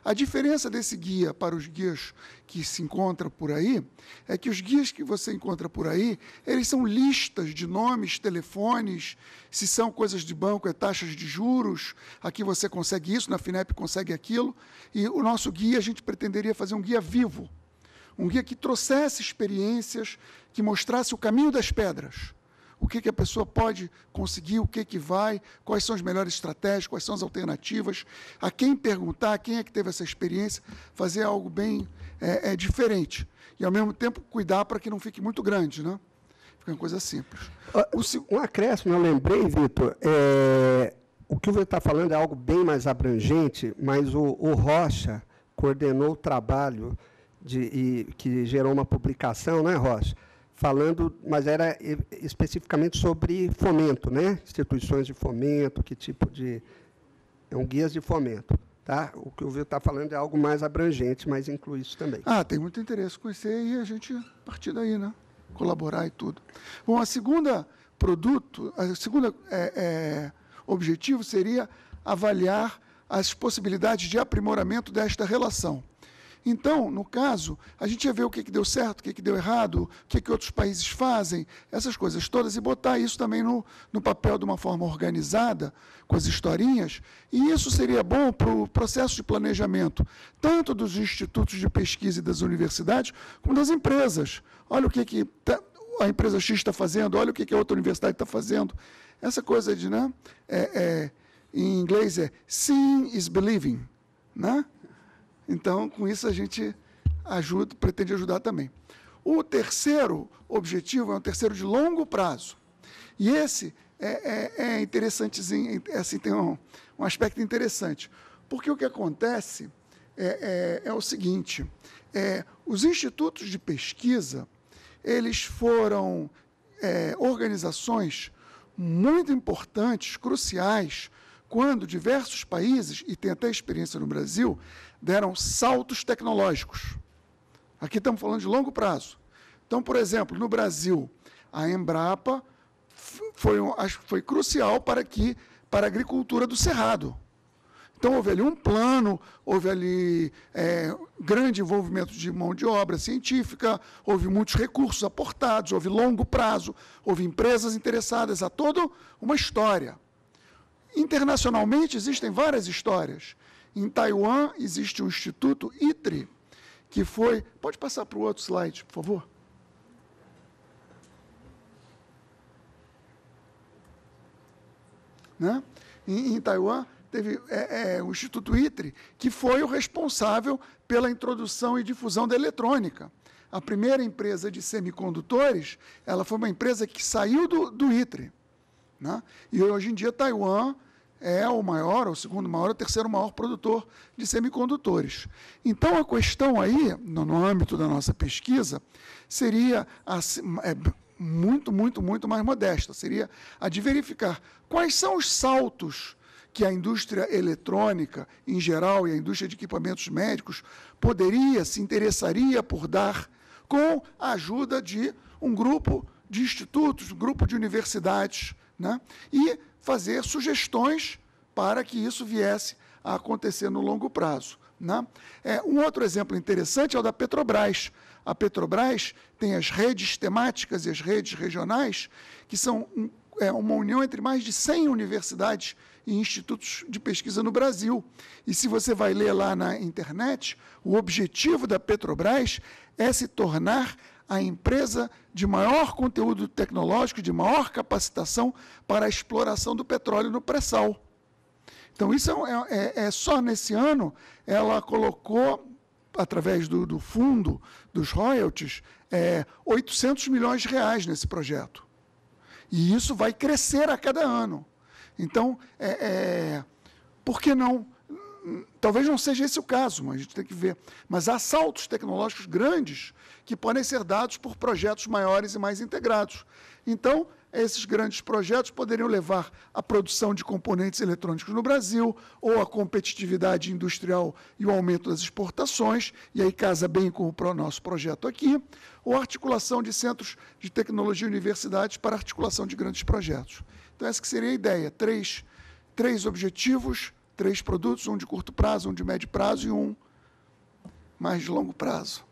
A diferença desse guia para os guias que se encontram por aí é que os guias que você encontra por aí, eles são listas de nomes, telefones, se são coisas de banco, é taxas de juros, aqui você consegue isso, na FINEP consegue aquilo, e o nosso guia, a gente pretenderia fazer um guia vivo, um guia que trouxesse experiências, que mostrasse o caminho das pedras, o que a pessoa pode conseguir, o que vai, quais são as melhores estratégias, quais são as alternativas, a quem perguntar, quem é que teve essa experiência, fazer algo bem diferente. E, ao mesmo tempo, cuidar para que não fique muito grande, né? Fica uma coisa simples. Um acréscimo, eu lembrei, Vitor, o que você está falando é algo bem mais abrangente, mas o Rocha coordenou o trabalho que gerou uma publicação, não é, Rocha? Falando, mas era especificamente sobre fomento, né? Instituições de fomento, que tipo de... guias de fomento, tá? O que o Vitor está falando é algo mais abrangente, mas inclui isso também. Tem muito interesse em conhecer e a gente partir daí, né? Colaborar e tudo. Bom, a segunda objetivo seria avaliar as possibilidades de aprimoramento desta relação. Então, no caso, a gente ia ver o que deu certo, o que deu errado, o que outros países fazem, essas coisas todas, e botar isso também no papel de uma forma organizada, com as historinhas, e isso seria bom para o processo de planejamento, tanto dos institutos de pesquisa e das universidades, como das empresas. Olha o que a empresa X está fazendo, olha o que a outra universidade está fazendo. Essa coisa de, né, em inglês seeing is believing, né? Então, com isso, a gente pretende ajudar também. O terceiro objetivo é um terceiro de longo prazo. E esse é interessantezinho, assim, tem um aspecto interessante. Porque o que acontece é o seguinte, os institutos de pesquisa, eles foram organizações muito importantes, cruciais, quando diversos países, e tem até experiência no Brasil, deram saltos tecnológicos. Aqui estamos falando de longo prazo. Então, por exemplo, no Brasil, a Embrapa foi crucial para a agricultura do Cerrado. Então, houve ali um plano, houve ali grande envolvimento de mão de obra científica, houve muitos recursos aportados, houve longo prazo, houve empresas interessadas, há toda uma história. Internacionalmente, existem várias histórias. Em Taiwan, existe o Instituto ITRI, que foi... Pode passar para o outro slide, por favor? Né? Em Taiwan, teve o Instituto ITRI, que foi o responsável pela introdução e difusão da eletrônica. A primeira empresa de semicondutores, ela foi uma empresa que saiu do ITRI. Né? E hoje em dia, Taiwan é o maior, o segundo maior, o terceiro maior produtor de semicondutores. Então, a questão aí, no âmbito da nossa pesquisa, seria muito mais modesta, seria a de verificar quais são os saltos que a indústria eletrônica, em geral, e a indústria de equipamentos médicos, se interessaria por dar com a ajuda de um grupo de institutos, um grupo de universidades, né? E fazer sugestões para que isso viesse a acontecer no longo prazo. Né? Um outro exemplo interessante é o da Petrobras. A Petrobras tem as redes temáticas e as redes regionais, que são uma união entre mais de 100 universidades e institutos de pesquisa no Brasil. E se você vai ler lá na internet, o objetivo da Petrobras é se tornar a empresa de maior conteúdo tecnológico, de maior capacitação para a exploração do petróleo no pré-sal. Então, isso só nesse ano, ela colocou, através do fundo dos royalties, 800 milhões de reais nesse projeto. E isso vai crescer a cada ano. Então, por que não? Talvez não seja esse o caso, mas a gente tem que ver. Mas há saltos tecnológicos grandes que podem ser dados por projetos maiores e mais integrados. Então, esses grandes projetos poderiam levar à produção de componentes eletrônicos no Brasil, ou à competitividade industrial e o aumento das exportações, e aí casa bem com o nosso projeto aqui, ou a articulação de centros de tecnologia e universidades para a articulação de grandes projetos. Então, essa que seria a ideia. Três objetivos, 3 produtos, um de curto prazo, um de médio prazo e um mais de longo prazo.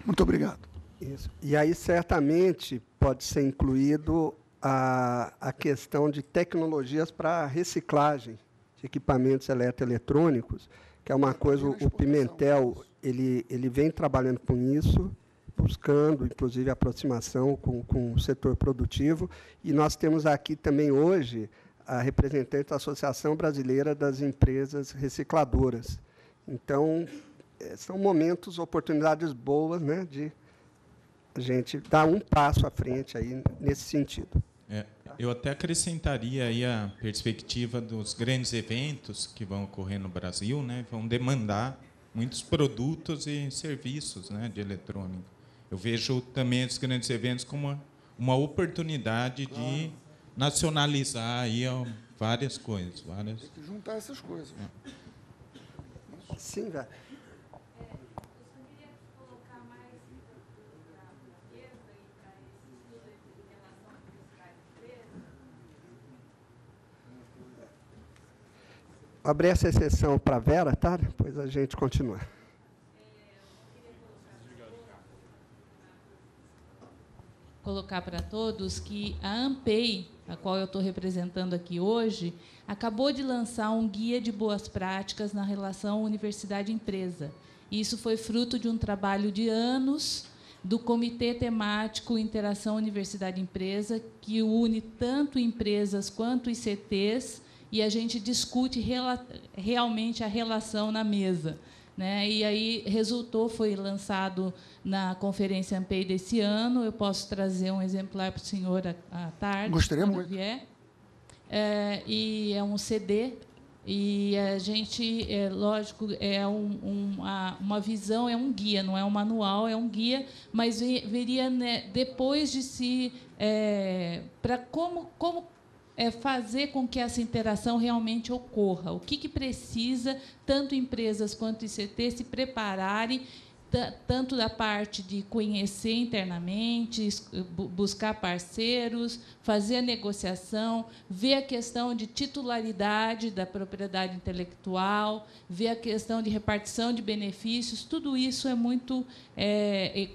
Muito obrigado. Isso. E aí, certamente, pode ser incluído a questão de tecnologias para reciclagem de equipamentos eletroeletrônicos, que é uma coisa, o Pimentel, ele vem trabalhando com isso, buscando, inclusive, aproximação com o setor produtivo, e nós temos aqui também, hoje, a representante da Associação Brasileira das Empresas Recicladoras. Então, são momentos, oportunidades boas, né, de a gente dar um passo à frente aí nesse sentido. Eu até acrescentaria aí a perspectiva dos grandes eventos que vão ocorrer no Brasil, né, vão demandar muitos produtos e serviços, né, de eletrônica. Eu vejo também esses grandes eventos como uma oportunidade de nacionalizar aí várias coisas. Tem que juntar essas coisas. Sim, velho. Abrir essa exceção para a Vera, tá? Depois a gente continua. Colocar para todos que a ANPEI, a qual eu estou representando aqui hoje, acabou de lançar um guia de boas práticas na relação universidade-empresa. Isso foi fruto de um trabalho de anos do Comitê Temático Interação Universidade-Empresa, que une tanto empresas quanto ICTs, e a gente discute realmente a relação na mesa. né? E aí foi lançado na Conferência ANPEI desse ano. Eu posso trazer um exemplar para o senhor à tarde, gostaria quando muito. vier. E é um CD, e a gente, lógico, é uma visão, é um guia, não é um manual, é um guia, mas viria, né, depois de se... para como fazer com que essa interação realmente ocorra. O que precisa, tanto empresas quanto ICT, se prepararem, tanto da parte de conhecer internamente, buscar parceiros, fazer a negociação, ver a questão de titularidade da propriedade intelectual, ver a questão de repartição de benefícios. Tudo isso é muito...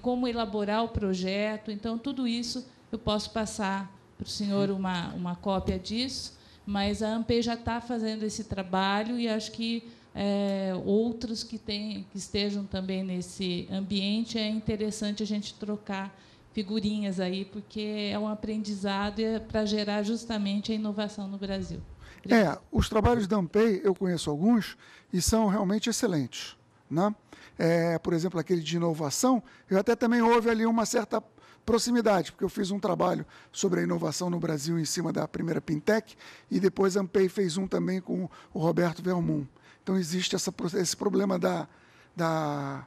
como elaborar o projeto. Então, tudo isso eu posso passar para o senhor uma cópia disso, mas a ANPEI já está fazendo esse trabalho e acho que outros que estejam também nesse ambiente, é interessante a gente trocar figurinhas aí, porque é um aprendizado para gerar justamente a inovação no Brasil. Os trabalhos da ANPEI, eu conheço alguns, e são realmente excelentes, né? Por exemplo, aquele de inovação, eu até também houve ali uma certa proximidade, porque eu fiz um trabalho sobre a inovação no Brasil em cima da primeira Pintec, e depois a ANPEI fez um também com o Roberto Velmum. Então, existe esse problema da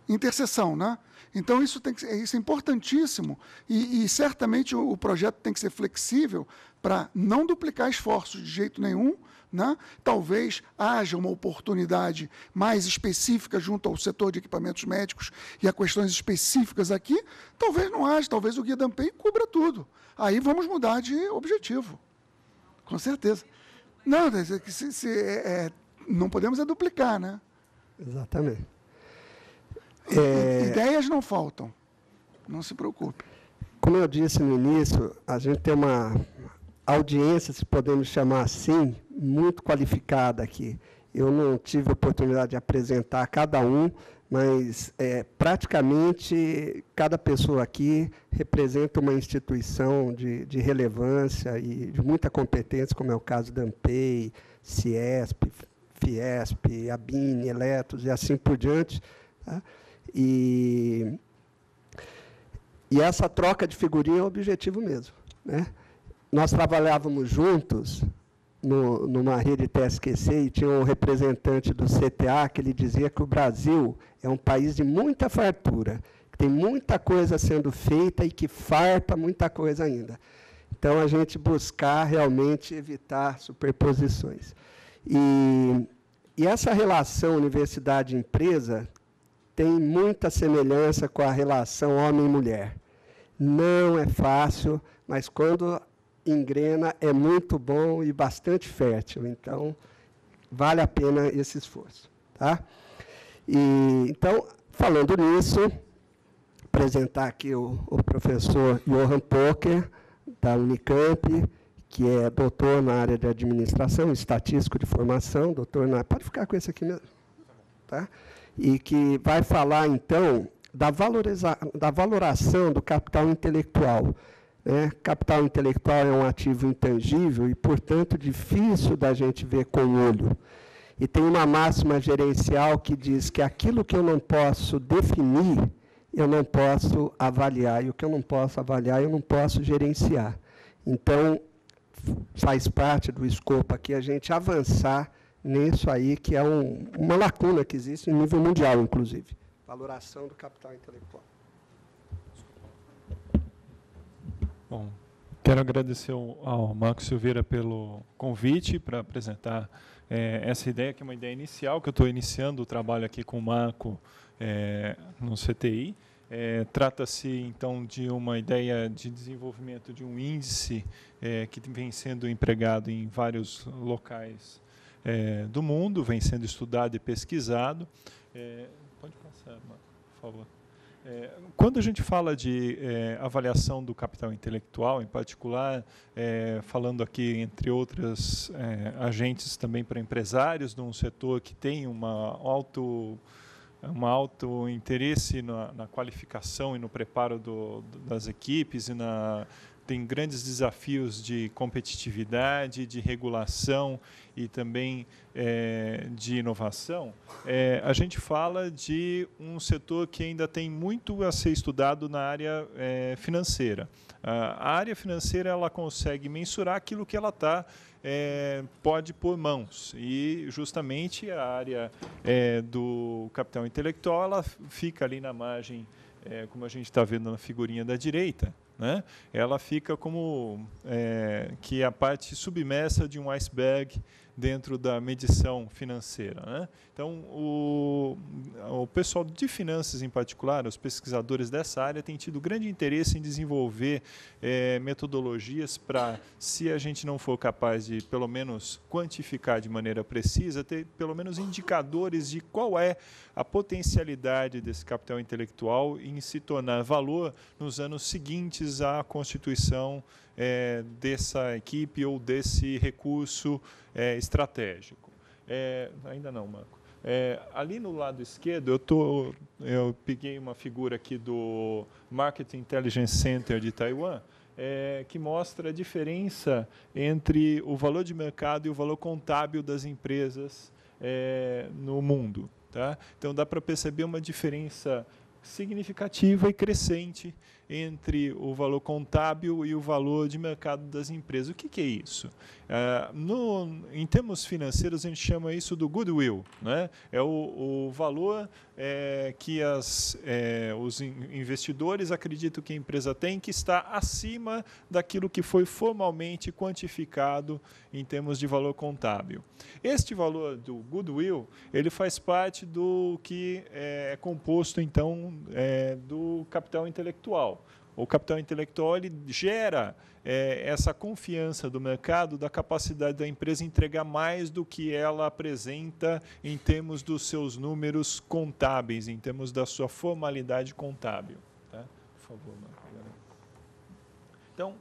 interseção, né? Então, isso é importantíssimo, e certamente o projeto tem que ser flexível para não duplicar esforços de jeito nenhum, né? Talvez haja uma oportunidade mais específica junto ao setor de equipamentos médicos e a questões específicas aqui, talvez não haja, talvez o guia da ANPEI cubra tudo. Aí vamos mudar de objetivo, com certeza. Não, não podemos duplicar, né? Exatamente. Ideias não faltam, não se preocupe. Como eu disse no início, a gente tem uma audiência, se podemos chamar assim, muito qualificada aqui. Eu não tive a oportunidade de apresentar cada um, mas praticamente cada pessoa aqui representa uma instituição de relevância e de muita competência, como é o caso da ANPEI, CIESP, Fiesp, ABINE, Eletros e assim por diante. Tá? E essa troca de figurinha é o objetivo mesmo, né? Nós trabalhávamos juntos numa rede TSQC e tinha um representante do CTA que ele dizia que o Brasil é um país de muita fartura, que tem muita coisa sendo feita e que farta muita coisa ainda. Então, a gente buscar realmente evitar superposições. E essa relação universidade-empresa tem muita semelhança com a relação homem-mulher. Não é fácil, mas quando engrena é muito bom e bastante fértil. Então, vale a pena esse esforço. Tá? Então, falando nisso, apresentar aqui o professor Johan Pocher, da Unicamp, que é doutor na área de administração, estatístico de formação, pode ficar com esse aqui mesmo, tá? E que vai falar, então, da valoração do capital intelectual. Né? Capital intelectual é um ativo intangível e, portanto, difícil da gente ver com o olho. E tem uma máxima gerencial que diz que aquilo que eu não posso definir, eu não posso avaliar, e o que eu não posso avaliar, eu não posso gerenciar. Então, faz parte do escopo aqui a gente avançar nisso aí, que é uma lacuna que existe em nível mundial, inclusive. Valoração do capital intelectual. Bom, quero agradecer ao Marco Silveira pelo convite para apresentar essa ideia, que é uma ideia inicial, que eu estou iniciando o trabalho aqui com o Marco no CTI. Trata-se, então, de uma ideia de desenvolvimento de um índice que vem sendo empregado em vários locais do mundo, vem sendo estudado e pesquisado. Pode passar, Marco, por favor. Quando a gente fala de avaliação do capital intelectual, em particular, falando aqui, entre outras agentes também para empresários, num setor que tem um alto interesse na qualificação e no preparo das equipes e na tem grandes desafios de competitividade, de regulação e também de inovação, a gente fala de um setor que ainda tem muito a ser estudado na área financeira. A área financeira ela consegue mensurar aquilo que ela pode pôr mãos, e justamente a área do capital intelectual ela fica ali na margem, como a gente está vendo na figurinha da direita, né? Ela fica como que a parte submersa de um iceberg dentro da medição financeira, né? Então, o pessoal de finanças, em particular, os pesquisadores dessa área, têm tido grande interesse em desenvolver metodologias para, se a gente não for capaz de, pelo menos, quantificar de maneira precisa, ter, pelo menos, indicadores de qual é a potencialidade desse capital intelectual em se tornar valor nos anos seguintes à constituição dessa equipe ou desse recurso estratégico. Ainda não, Marco. Ali no lado esquerdo, eu peguei uma figura aqui do Market Intelligence Center de Taiwan, que mostra a diferença entre o valor de mercado e o valor contábil das empresas no mundo. Tá? Então, dá para perceber uma diferença significativa e crescente entre o valor contábil e o valor de mercado das empresas. O que é isso? Em termos financeiros, a gente chama isso do goodwill, né? É o valor que os investidores acreditam que a empresa tem, que está acima daquilo que foi formalmente quantificado em termos de valor contábil. Este valor do goodwill, ele faz parte do que é composto, então, do capital intelectual. O capital intelectual ele gera essa confiança do mercado, da capacidade da empresa entregar mais do que ela apresenta em termos dos seus números contábeis, em termos da sua formalidade contábil. Tá? Por favor, Marco. Então,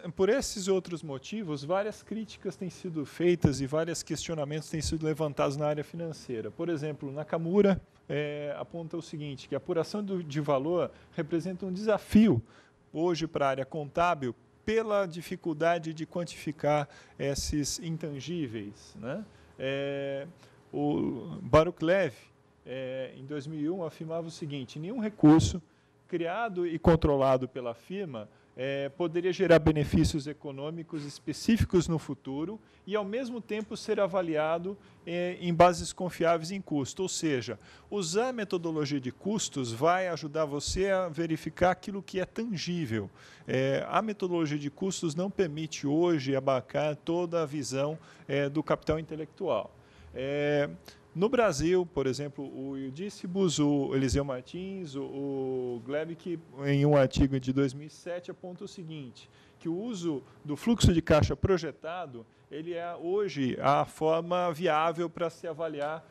por esses outros motivos, várias críticas têm sido feitas e vários questionamentos têm sido levantados na área financeira. Por exemplo, Nakamura aponta o seguinte, que a apuração de valor representa um desafio hoje para a área contábil pela dificuldade de quantificar esses intangíveis, né? O Baruch Levy, em 2001, afirmava o seguinte: nenhum recurso criado e controlado pela firma poderia gerar benefícios econômicos específicos no futuro e, ao mesmo tempo, ser avaliado em bases confiáveis em custo. Ou seja, usar a metodologia de custos vai ajudar você a verificar aquilo que é tangível. A metodologia de custos não permite hoje abarcar toda a visão do capital intelectual. No Brasil, por exemplo, o Eudícibus, o Eliseu Martins, o Glebic, em um artigo de 2007, aponta o seguinte, que o uso do fluxo de caixa projetado ele é hoje a forma viável para se avaliar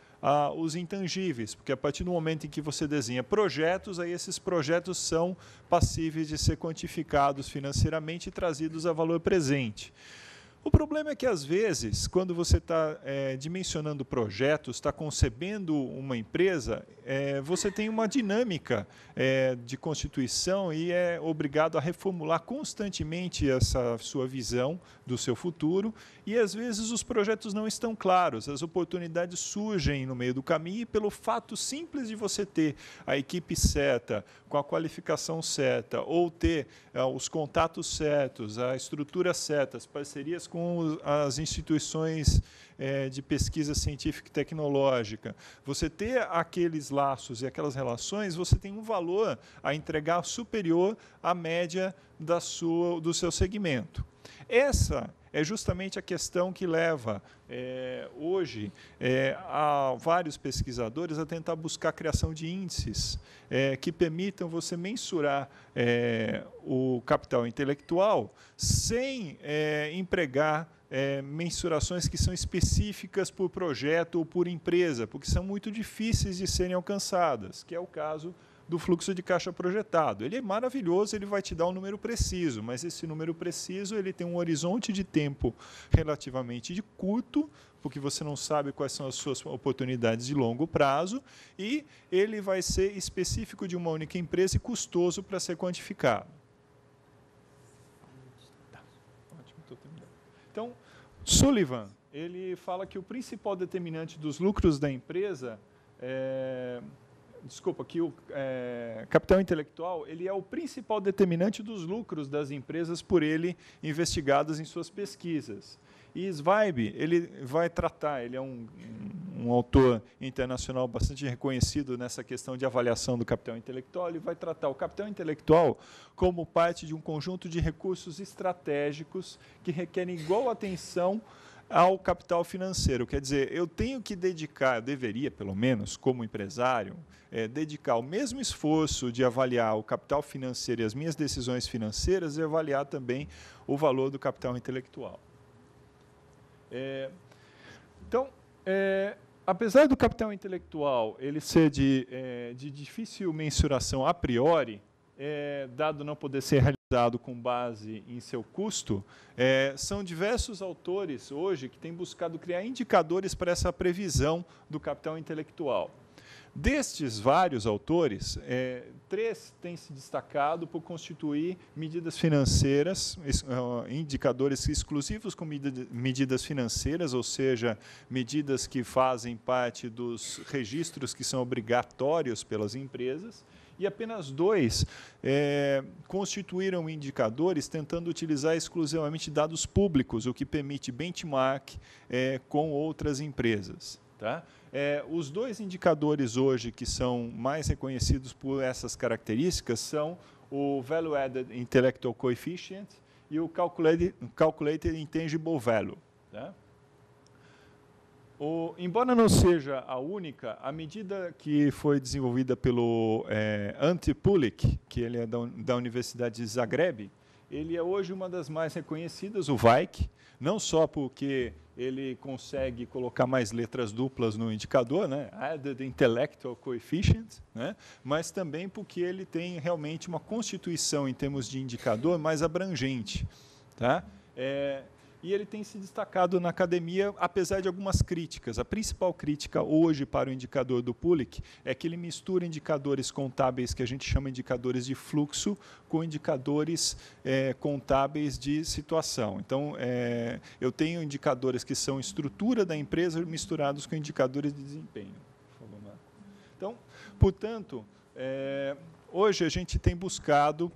os intangíveis, porque a partir do momento em que você desenha projetos, aí esses projetos são passíveis de ser quantificados financeiramente e trazidos a valor presente. O problema é que, às vezes, quando você está dimensionando projetos, está concebendo uma empresa, você tem uma dinâmica de constituição e é obrigado a reformular constantemente essa sua visão do seu futuro e, às vezes, os projetos não estão claros, as oportunidades surgem no meio do caminho e, pelo fato simples de você ter a equipe certa, com a qualificação certa, ou ter os contatos certos, a estrutura certa, as parcerias com as instituições de pesquisa científica e tecnológica, você ter aqueles laços e aquelas relações, você tem um valor a entregar superior à média do seu segmento. Essa é justamente a questão que leva, hoje, a vários pesquisadores a tentar buscar a criação de índices que permitam você mensurar o capital intelectual sem empregar mensurações que são específicas por projeto ou por empresa, porque são muito difíceis de serem alcançadas, que é o caso do fluxo de caixa projetado. Ele é maravilhoso, ele vai te dar um número preciso, mas esse número preciso ele tem um horizonte de tempo relativamente de curto, porque você não sabe quais são as suas oportunidades de longo prazo, e ele vai ser específico de uma única empresa e custoso para ser quantificado. Então, Sullivan, ele fala que o principal determinante dos lucros da empresa que o capital intelectual ele é o principal determinante dos lucros das empresas por ele investigadas em suas pesquisas. E Zweig, ele vai tratar, ele é um autor internacional bastante reconhecido nessa questão de avaliação do capital intelectual, ele vai tratar o capital intelectual como parte de um conjunto de recursos estratégicos que requerem igual atenção ao capital financeiro. Quer dizer, eu tenho que dedicar, eu deveria, pelo menos, como empresário, dedicar o mesmo esforço de avaliar o capital financeiro e as minhas decisões financeiras e avaliar também o valor do capital intelectual. Então, apesar do capital intelectual ele ser de difícil mensuração a priori, dado não poder ser realizado com base em seu custo, são diversos autores hoje que têm buscado criar indicadores para essa previsão do capital intelectual. Destes vários autores, 3 têm se destacado por constituir medidas financeiras, indicadores exclusivos com medidas financeiras, ou seja, medidas que fazem parte dos registros que são obrigatórios pelas empresas, e apenas 2 constituíram indicadores tentando utilizar exclusivamente dados públicos, o que permite benchmark com outras empresas. Tá? Os 2 indicadores hoje que são mais reconhecidos por essas características são o Value Added Intellectual Coefficient e o Calculated Intangible Value. Tá? Embora não seja a única, a medida que foi desenvolvida pelo Ante Pulic, que ele é da Universidade de Zagreb, ele é hoje uma das mais reconhecidas, o VAIC, não só porque ele consegue colocar mais letras duplas no indicador, né, Added Intellectual Coefficient, né, mas também porque ele tem realmente uma constituição em termos de indicador mais abrangente. Tá? E ele tem se destacado na academia, apesar de algumas críticas. A principal crítica hoje para o indicador do Pulic é que ele mistura indicadores contábeis que a gente chama de indicadores de fluxo com indicadores contábeis de situação. Então, eu tenho indicadores que são estrutura da empresa misturados com indicadores de desempenho. Por favor, Marco. Então, portanto, hoje a gente tem buscado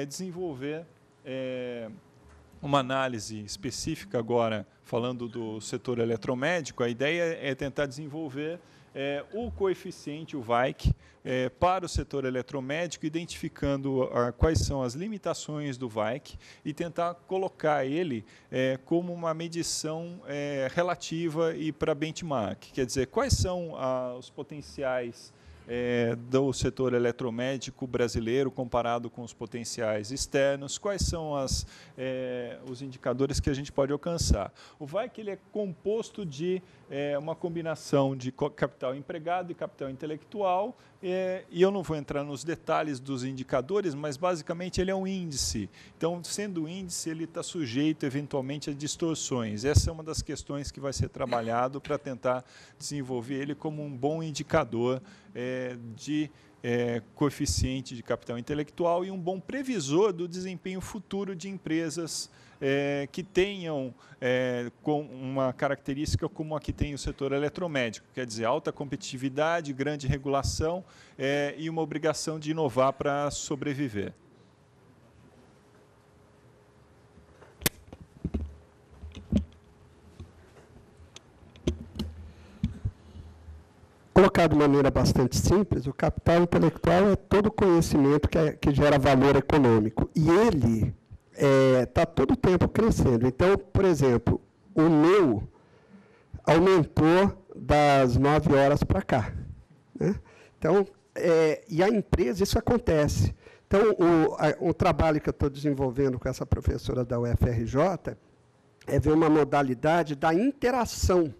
desenvolver uma análise específica agora, falando do setor eletromédico. A ideia é tentar desenvolver o coeficiente, o VAIC, para o setor eletromédico, identificando quais são as limitações do VAIC e tentar colocar ele como uma medição relativa e para benchmark. Quer dizer, quais são os potenciais do setor eletromédico brasileiro comparado com os potenciais externos, quais são os indicadores que a gente pode alcançar. O VAIC ele é composto de uma combinação de capital empregado e capital intelectual, e eu não vou entrar nos detalhes dos indicadores, mas basicamente ele é um índice. Então, sendo índice, ele está sujeito eventualmente a distorções. Essa é uma das questões que vai ser trabalhado para tentar desenvolver ele como um bom indicador de coeficiente de capital intelectual e um bom previsor do desempenho futuro de empresas que tenham com uma característica como a que tem o setor eletromédico, quer dizer, alta competitividade, grande regulação e uma obrigação de inovar para sobreviver. Colocado de maneira bastante simples, o capital intelectual é todo conhecimento que gera valor econômico. E ele está todo o tempo crescendo. Então, por exemplo, o meu aumentou das 9 horas para cá. Né? Então, e a empresa, isso acontece. Então, o trabalho que eu estou desenvolvendo com essa professora da UFRJ é ver uma modalidade da interação,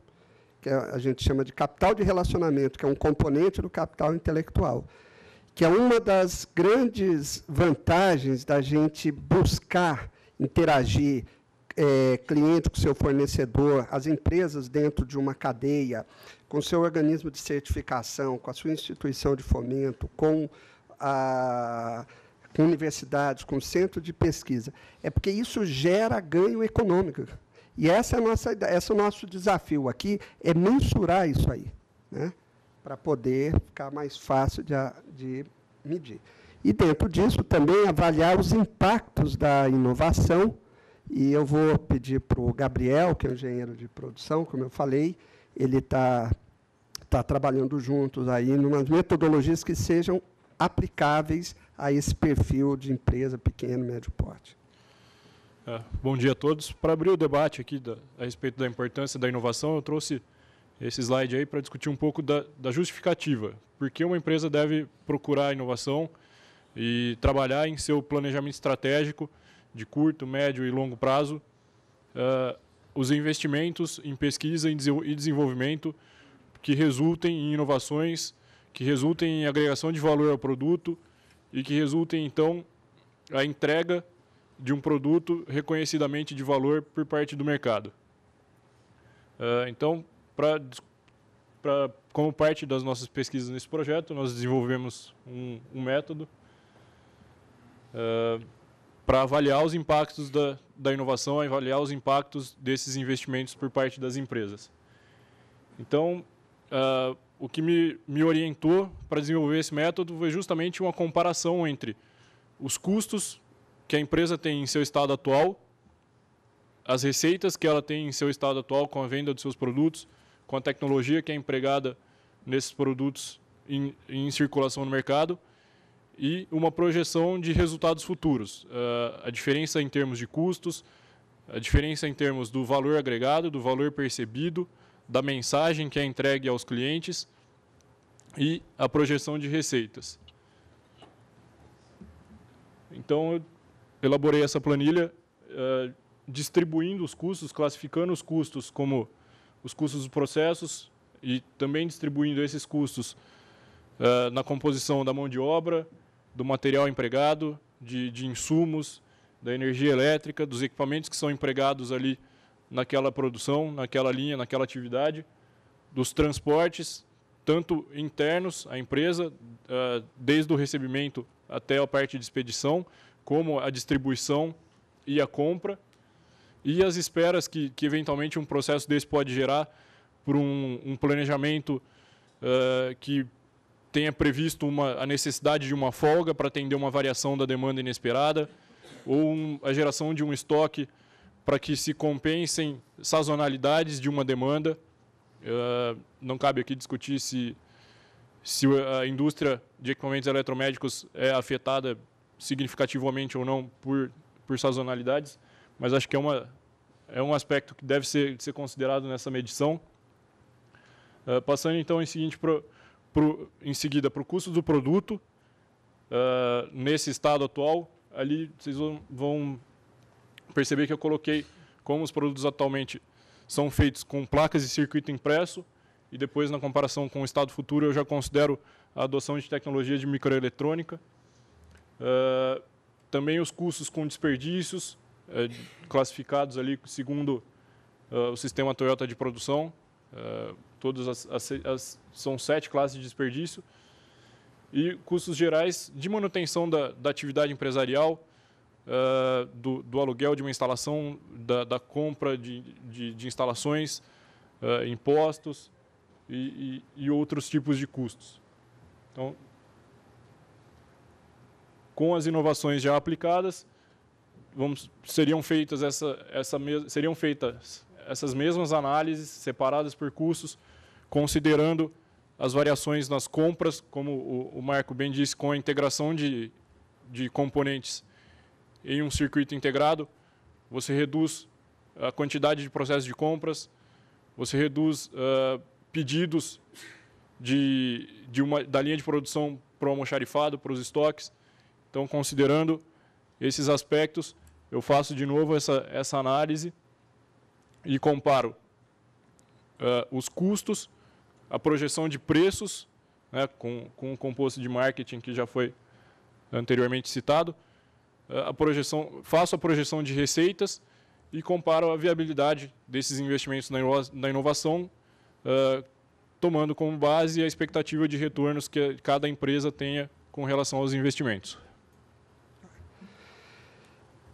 que a gente chama de capital de relacionamento, que é um componente do capital intelectual, que é uma das grandes vantagens da gente buscar interagir cliente com seu fornecedor, as empresas dentro de uma cadeia, com seu organismo de certificação, com a sua instituição de fomento, com universidades, com centro de pesquisa. É porque isso gera ganho econômico. E essa é a nossa ideia, esse é o nosso desafio aqui, é mensurar isso aí, né, para poder ficar mais fácil de medir. E, dentro disso, também avaliar os impactos da inovação. E eu vou pedir para o Gabriel, que é engenheiro de produção, como eu falei, ele está trabalhando juntos aí em umas metodologias que sejam aplicáveis a esse perfil de empresa pequeno, médio porte. Bom dia a todos. Para abrir o debate aqui a respeito da importância da inovação, eu trouxe esse slide aí para discutir um pouco da justificativa. Por que uma empresa deve procurar inovação e trabalhar em seu planejamento estratégico de curto, médio e longo prazo, os investimentos em pesquisa e desenvolvimento que resultem em inovações, que resultem em agregação de valor ao produto e que resultem, então, a entrega de um produto reconhecidamente de valor por parte do mercado. Então, como parte das nossas pesquisas nesse projeto, nós desenvolvemos um método para avaliar os impactos da inovação, avaliar os impactos desses investimentos por parte das empresas. Então, o que me orientou para desenvolver esse método foi justamente uma comparação entre os custos que a empresa tem em seu estado atual, as receitas que ela tem em seu estado atual com a venda dos seus produtos, com a tecnologia que é empregada nesses produtos em circulação no mercado, e uma projeção de resultados futuros. A diferença em termos de custos, a diferença em termos do valor agregado, do valor percebido, da mensagem que é entregue aos clientes e a projeção de receitas. Então, eu elaborei essa planilha distribuindo os custos, classificando os custos como os custos dos processos e também distribuindo esses custos na composição da mão de obra, do material empregado, de insumos, da energia elétrica, dos equipamentos que são empregados ali naquela produção, naquela linha, naquela atividade, dos transportes, tanto internos à empresa, desde o recebimento até a parte de expedição, como a distribuição e a compra, e as esperas que eventualmente um processo desse pode gerar por um planejamento que tenha previsto a necessidade de uma folga para atender uma variação da demanda inesperada, ou a geração de um estoque para que se compensem sazonalidades de uma demanda. Não cabe aqui discutir se a indústria de equipamentos eletromédicos é afetada significativamente ou não por sazonalidades, mas acho que é um aspecto que deve ser considerado nessa medição. Passando então em seguida para o custo do produto, nesse estado atual, ali vocês vão perceber que eu coloquei como os produtos atualmente são feitos com placas de circuito impresso, e depois, na comparação com o estado futuro, eu já considero a adoção de tecnologia de microeletrônica. Também os custos com desperdícios, classificados ali segundo o sistema Toyota de produção. Todas são 7 classes de desperdício. E custos gerais de manutenção da atividade empresarial, do aluguel de uma instalação, da compra de instalações, impostos e outros tipos de custos. Então, com as inovações já aplicadas, seriam feitas essas mesmas análises separadas por custos, considerando as variações nas compras, como o Marco bem disse, com a integração de componentes em um circuito integrado, você reduz a quantidade de processos de compras, você reduz pedidos da linha de produção para o almoxarifado, para os estoques. Então, considerando esses aspectos, eu faço de novo essa análise e comparo os custos, a projeção de preços né, com o composto de marketing que já foi anteriormente citado, faço a projeção de receitas e comparo a viabilidade desses investimentos na inovação, tomando como base a expectativa de retornos que cada empresa tenha com relação aos investimentos.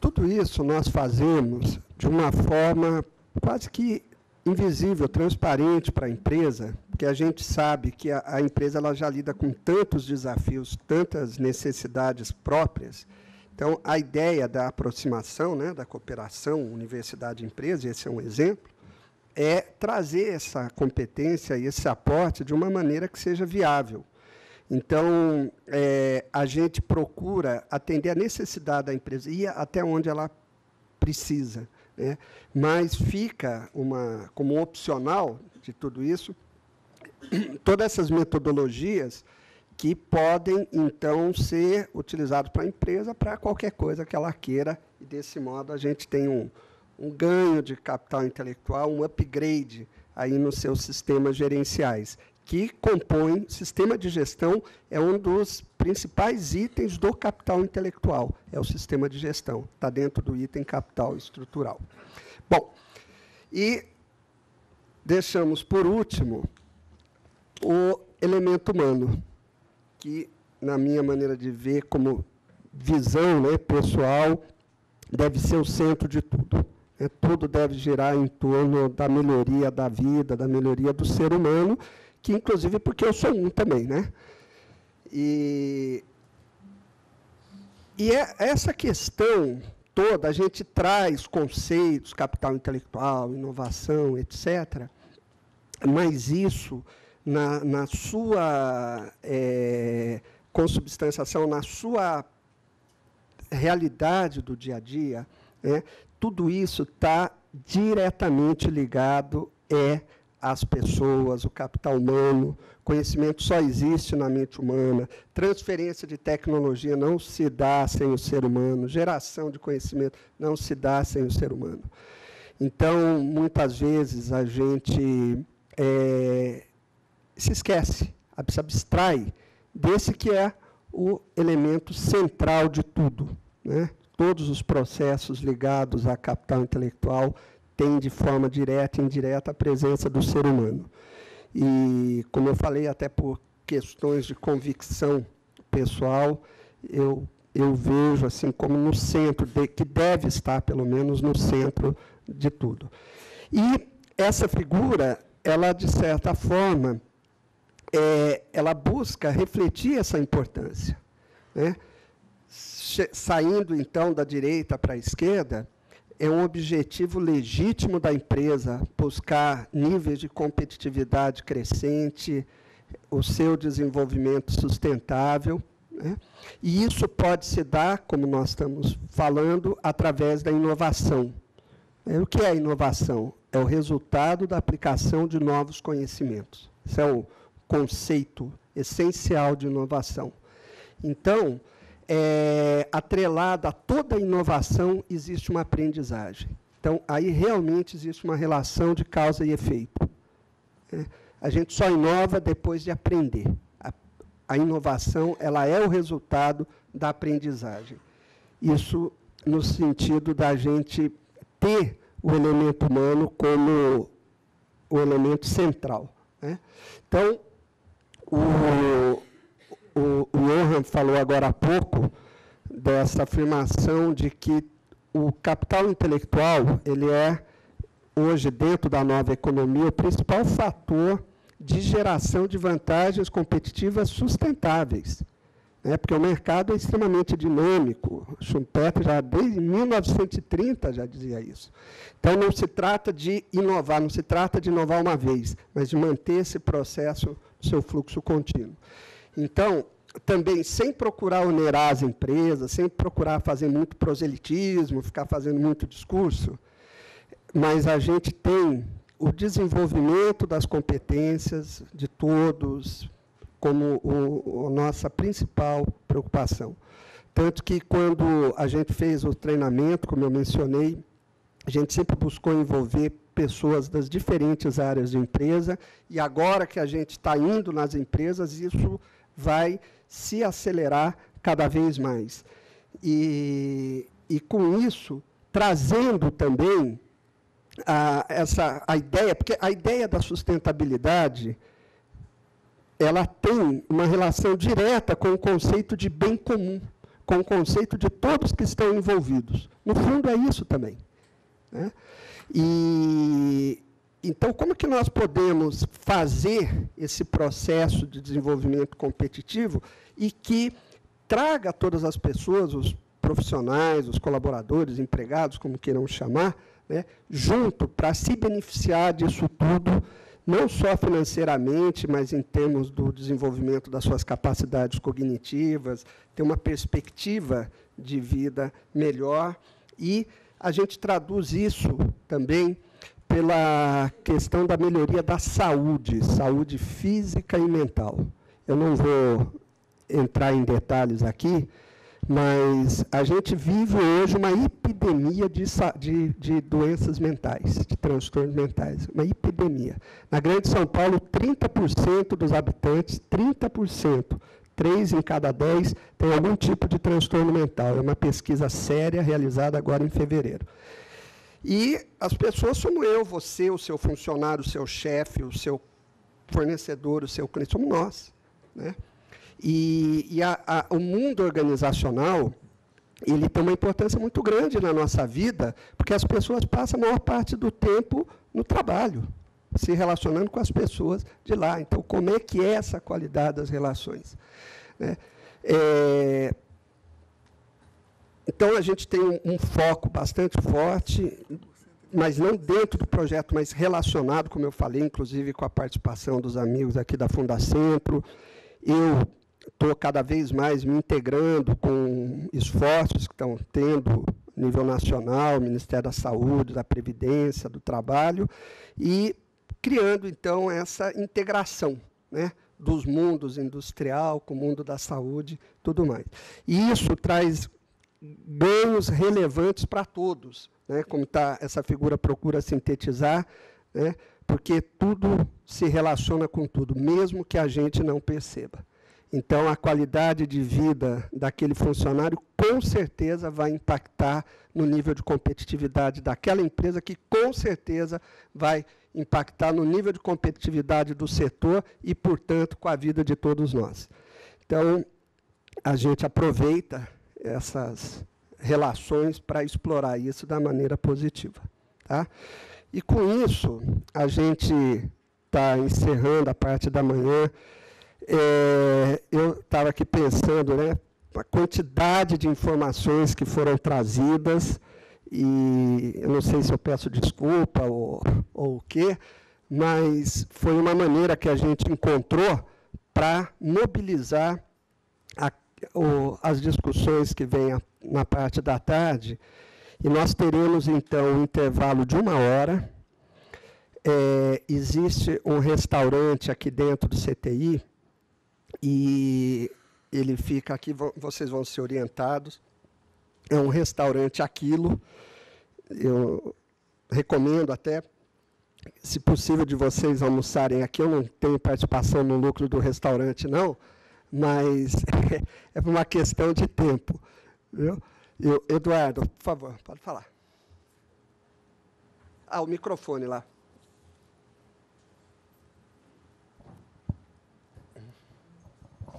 Tudo isso nós fazemos de uma forma quase que invisível, transparente para a empresa, porque a gente sabe que a empresa ela já lida com tantos desafios, tantas necessidades próprias. Então, a ideia da aproximação, né, da cooperação universidade-empresa, esse é um exemplo, é trazer essa competência e esse aporte de uma maneira que seja viável. Então, a gente procura atender a necessidade da empresa, ir até onde ela precisa, né? Mas fica como opcional de tudo isso, todas essas metodologias que podem, então, ser utilizadas para a empresa para qualquer coisa que ela queira, e, desse modo, a gente tem um ganho de capital intelectual, um upgrade aí nos seus sistemas gerenciais, que compõem, sistema de gestão é um dos principais itens do capital intelectual, é o sistema de gestão, está dentro do item capital estrutural. Bom, e deixamos, por último, o elemento humano, que, na minha maneira de ver, como visão, né, pessoal, deve ser o centro de tudo. Tudo deve girar em torno da melhoria da vida, da melhoria do ser humano, que, inclusive, porque eu sou um também, né? E essa questão toda, a gente traz conceitos, capital intelectual, inovação, etc., mas isso, na sua consubstanciação, na sua realidade do dia a dia, né, tudo isso está diretamente ligado às pessoas, o capital humano. Conhecimento só existe na mente humana, transferência de tecnologia não se dá sem o ser humano, geração de conhecimento não se dá sem o ser humano. Então, muitas vezes, a gente se esquece, se abstrai desse que é o elemento central de tudo, né? Todos os processos ligados a capital intelectual têm, de forma direta e indireta, a presença do ser humano. E, como eu falei, até por questões de convicção pessoal, eu vejo assim como no centro, que deve estar, pelo menos, no centro de tudo. E essa figura, ela, de certa forma, ela busca refletir essa importância, né? Saindo, então, da direita para a esquerda, é um objetivo legítimo da empresa buscar níveis de competitividade crescente, o seu desenvolvimento sustentável, né? E isso pode se dar, como nós estamos falando, através da inovação. O que é a inovação? É o resultado da aplicação de novos conhecimentos. Esse é o conceito essencial de inovação. Então, atrelada a toda inovação, existe uma aprendizagem. Então, aí realmente existe uma relação de causa e efeito. A gente só inova depois de aprender. A inovação, ela é o resultado da aprendizagem. Isso no sentido da gente ter o elemento humano como o elemento central, né? Então, o Johan falou agora há pouco dessa afirmação de que o capital intelectual, ele é, hoje, dentro da nova economia, o principal fator de geração de vantagens competitivas sustentáveis, né? Porque o mercado é extremamente dinâmico. Schumpeter, já desde 1930, já dizia isso. Então, não se trata de inovar, não se trata de inovar uma vez, mas de manter esse processo no seu fluxo contínuo. Então, também, sem procurar onerar as empresas, sem procurar fazer muito proselitismo, ficar fazendo muito discurso, mas a gente tem o desenvolvimento das competências de todos como a nossa principal preocupação. Tanto que, quando a gente fez o treinamento, como eu mencionei, a gente sempre buscou envolver pessoas das diferentes áreas de empresa, e agora que a gente está indo nas empresas, isso vai se acelerar cada vez mais. E com isso, trazendo também a ideia, porque a ideia da sustentabilidade, ela tem uma relação direta com o conceito de bem comum, com o conceito de todos que estão envolvidos. No fundo, é isso também, né? Então, como que nós podemos fazer esse processo de desenvolvimento competitivo e que traga todas as pessoas, os profissionais, os colaboradores, empregados, como queiram chamar, né, junto para se beneficiar disso tudo, não só financeiramente, mas em termos do desenvolvimento das suas capacidades cognitivas, ter uma perspectiva de vida melhor. E a gente traduz isso também pela questão da melhoria da saúde, saúde física e mental. Eu não vou entrar em detalhes aqui, mas a gente vive hoje uma epidemia de doenças mentais, de transtornos mentais, uma epidemia. Na Grande São Paulo, 30% dos habitantes, 30%, 3 em cada 10, tem algum tipo de transtorno mental. É uma pesquisa séria realizada agora em fevereiro. E as pessoas somos eu, você, o seu funcionário, o seu chefe, o seu fornecedor, o seu cliente, somos nós, né? O mundo organizacional, ele tem uma importância muito grande na nossa vida, porque as pessoas passam a maior parte do tempo no trabalho, se relacionando com as pessoas de lá. Então, como é que é essa qualidade das relações, né? Então, a gente tem um foco bastante forte, mas não dentro do projeto, mas relacionado, como eu falei, inclusive com a participação dos amigos aqui da Fundacentro. Eu estou cada vez mais me integrando com esforços que estão tendo a nível nacional, Ministério da Saúde, da Previdência, do Trabalho, e criando, então, essa integração, né, dos mundos industrial com o mundo da saúde, tudo mais. E isso traz ganhos relevantes para todos, né, como essa figura procura sintetizar, né, porque tudo se relaciona com tudo, mesmo que a gente não perceba. Então, a qualidade de vida daquele funcionário, com certeza, vai impactar no nível de competitividade daquela empresa, que, com certeza, vai impactar no nível de competitividade do setor e, portanto, com a vida de todos nós. Então, a gente aproveita essas relações para explorar isso da maneira positiva, tá? E, com isso, a gente está encerrando a parte da manhã. Eu estava aqui pensando, né, a quantidade de informações que foram trazidas, e eu não sei se eu peço desculpa ou o quê, mas foi uma maneira que a gente encontrou para mobilizar as discussões que vêm na parte da tarde, e nós teremos, então, um intervalo de 1 hora. Existe um restaurante aqui dentro do CTI, e ele fica aqui, vocês vão ser orientados. É um restaurante Aquilo. Eu recomendo até, se possível, de vocês almoçarem aqui. Eu não tenho participação no lucro do restaurante, não, mas é uma questão de tempo, viu? Eduardo, por favor, pode falar. O microfone lá.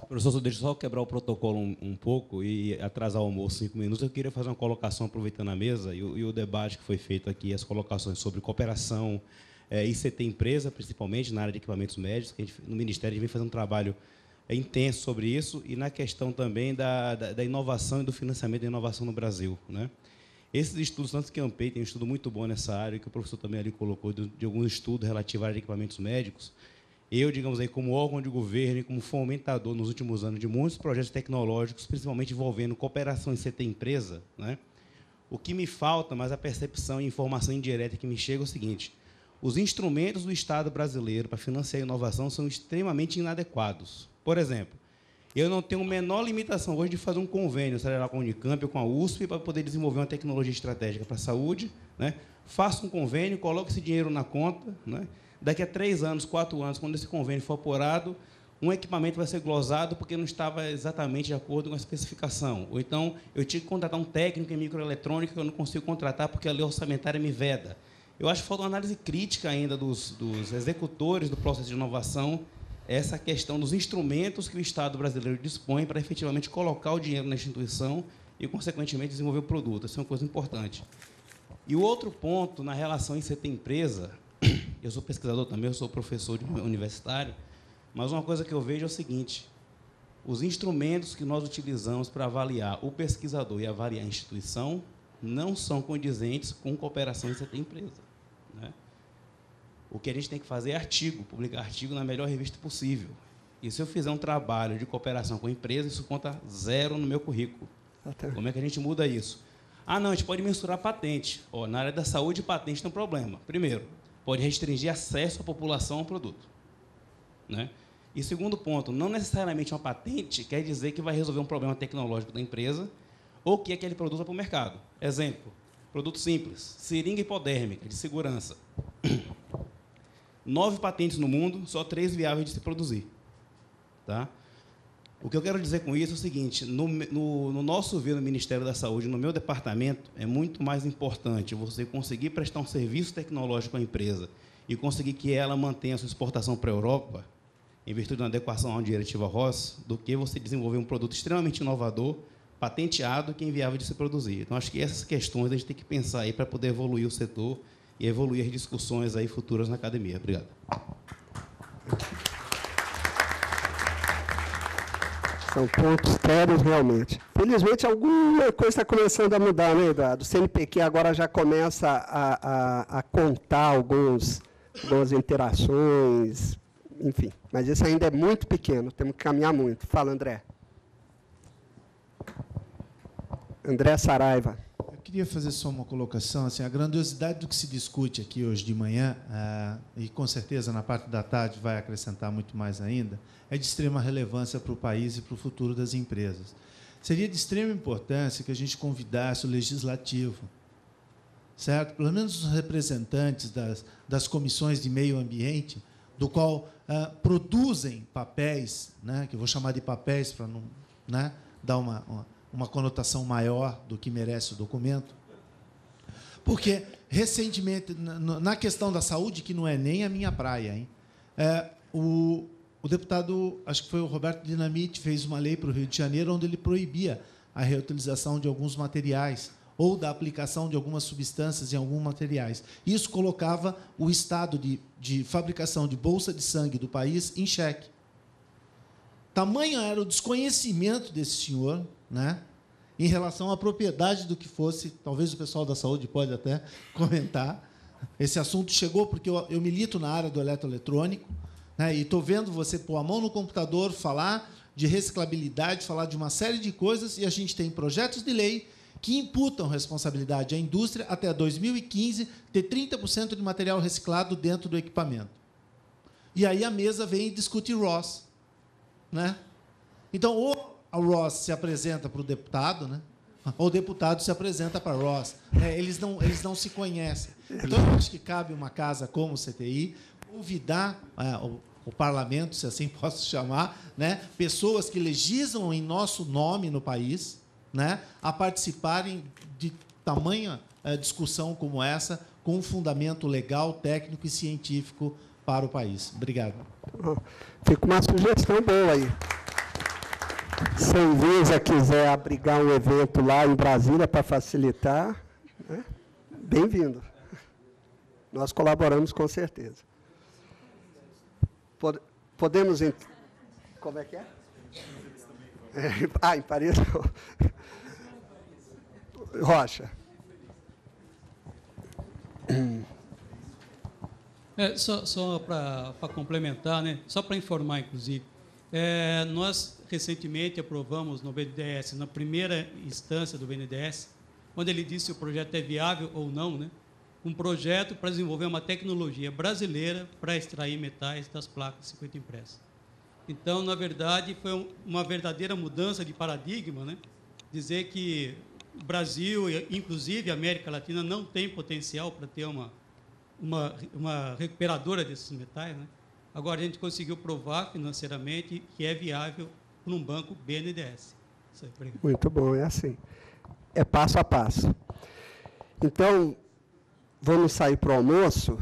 Professor, deixa eu só quebrar o protocolo um pouco e atrasar o almoço 5 minutos. Eu queria fazer uma colocação, aproveitando a mesa, e o debate que foi feito aqui, as colocações sobre cooperação, ICT empresa, principalmente na área de equipamentos médicos, que no Ministério a gente vem fazendo um trabalho intenso sobre isso, e na questão também da inovação e do financiamento da inovação no Brasil, né? Esses estudos, tanto que a ANPEI tem um estudo muito bom nessa área, que o professor também ali colocou, de alguns estudos relativos à área de equipamentos médicos. Eu, digamos aí, como órgão de governo e como fomentador nos últimos anos de muitos projetos tecnológicos, principalmente envolvendo cooperação em CT empresa, né? O que me falta, mas a percepção e informação indireta que me chega é o seguinte: os instrumentos do Estado brasileiro para financiar a inovação são extremamente inadequados. Por exemplo, Eu não tenho a menor limitação hoje de fazer um convênio, seja lá com a Unicamp ou com a USP, para poder desenvolver uma tecnologia estratégica para a saúde, né? Faço um convênio, coloco esse dinheiro na conta, né? Daqui a 3 anos, 4 anos, quando esse convênio for apurado, um equipamento vai ser glosado porque não estava exatamente de acordo com a especificação. Ou então, eu tinha que contratar um técnico em microeletrônica que eu não consigo contratar porque a lei orçamentária me veda. Eu acho que falta uma análise crítica ainda dos executores do processo de inovação, essa questão dos instrumentos que o Estado brasileiro dispõe para efetivamente colocar o dinheiro na instituição e, consequentemente, desenvolver o produto. Isso é uma coisa importante. E o outro ponto, na relação ICT-empresa, eu sou pesquisador também, eu sou professor universitário, mas uma coisa que eu vejo é o seguinte: os instrumentos que nós utilizamos para avaliar o pesquisador e avaliar a instituição não são condizentes com cooperação ICT-empresa, né? O que a gente tem que fazer é artigo, publicar artigo na melhor revista possível. E se eu fizer um trabalho de cooperação com a empresa, isso conta 0 no meu currículo. Como é que a gente muda isso? Ah, não, a gente pode mensurar patente. Oh, na área da saúde, patente tem um problema. Primeiro, pode restringir acesso à população ao produto, né? E segundo ponto, não necessariamente uma patente quer dizer que vai resolver um problema tecnológico da empresa ou que aquele produto vai para o mercado. Exemplo, produto simples, seringa hipodérmica, de segurança. 9 patentes no mundo, só 3 viáveis de se produzir. Tá? O que eu quero dizer com isso é o seguinte: no nosso ver, no Ministério da Saúde, no meu departamento, é muito mais importante você conseguir prestar um serviço tecnológico à empresa e conseguir que ela mantenha a sua exportação para a Europa, em virtude de uma adequação à diretiva ROSS, do que você desenvolver um produto extremamente inovador, patenteado, que é inviável de se produzir. Então, acho que essas questões a gente tem que pensar aí para poder evoluir o setor e evoluir as discussões aí futuras na academia. Obrigado. São pontos sérios, realmente. Felizmente, alguma coisa está começando a mudar, né, Eduardo? O CNPq agora já começa a contar algumas interações, enfim. Mas isso ainda é muito pequeno, temos que caminhar muito. Fala, André. André Saraiva. Eu queria fazer só uma colocação. Assim, a grandiosidade do que se discute aqui hoje de manhã, e com certeza na parte da tarde vai acrescentar muito mais ainda, é de extrema relevância para o país e para o futuro das empresas. Seria de extrema importância que a gente convidasse o legislativo, certo? Pelo menos os representantes das comissões de meio ambiente, do qual produzem papéis, né, que eu vou chamar de papéis para não, né, dar uma conotação maior do que merece o documento. Porque, recentemente, na questão da saúde, que não é nem a minha praia, hein, o deputado, acho que foi o Roberto Dinamite, fez uma lei para o Rio de Janeiro onde ele proibia a reutilização de alguns materiais ou da aplicação de algumas substâncias em alguns materiais. Isso colocava o estado de fabricação de bolsa de sangue do país em xeque. Tamanho era o desconhecimento desse senhor, né, em relação à propriedade do que fosse. Talvez o pessoal da saúde pode até comentar. Esse assunto chegou porque eu milito na área do eletroeletrônico, né, e estou vendo você pôr a mão no computador, falar de reciclabilidade, falar de uma série de coisas, e a gente tem projetos de lei que imputam responsabilidade à indústria até 2015 ter 30% de material reciclado dentro do equipamento. E aí a mesa vem e discute ROSS, né? Então, ou a ROSS se apresenta para o deputado, né, ou o deputado se apresenta para a ROSS. Eles não se conhecem. Então, eu acho que cabe uma casa como o CTI convidar o parlamento, se assim posso chamar, né, pessoas que legislam em nosso nome no país, né, a participarem de tamanha discussão como essa, com um fundamento legal, técnico e científico para o país. Obrigado. Fica uma sugestão boa aí. Se a Anvisa quiser abrigar um evento lá em Brasília para facilitar, né, bem-vindo. Nós colaboramos com certeza. Podemos... Como é que é? Em Paris. Rocha. Só para complementar, né? Só para informar, inclusive, nós recentemente aprovamos no BNDES, na primeira instância do BNDES, quando ele disse se o projeto é viável ou não, né, um projeto para desenvolver uma tecnologia brasileira para extrair metais das placas de circuito impresso. Então, na verdade, foi uma verdadeira mudança de paradigma, né? Dizer que o Brasil, inclusive a América Latina, não tem potencial para ter uma recuperadora desses metais, né? Agora a gente conseguiu provar financeiramente que é viável para um banco BNDES. Isso aí, obrigado. Muito bom, é assim. É passo a passo. Então, vamos sair para o almoço.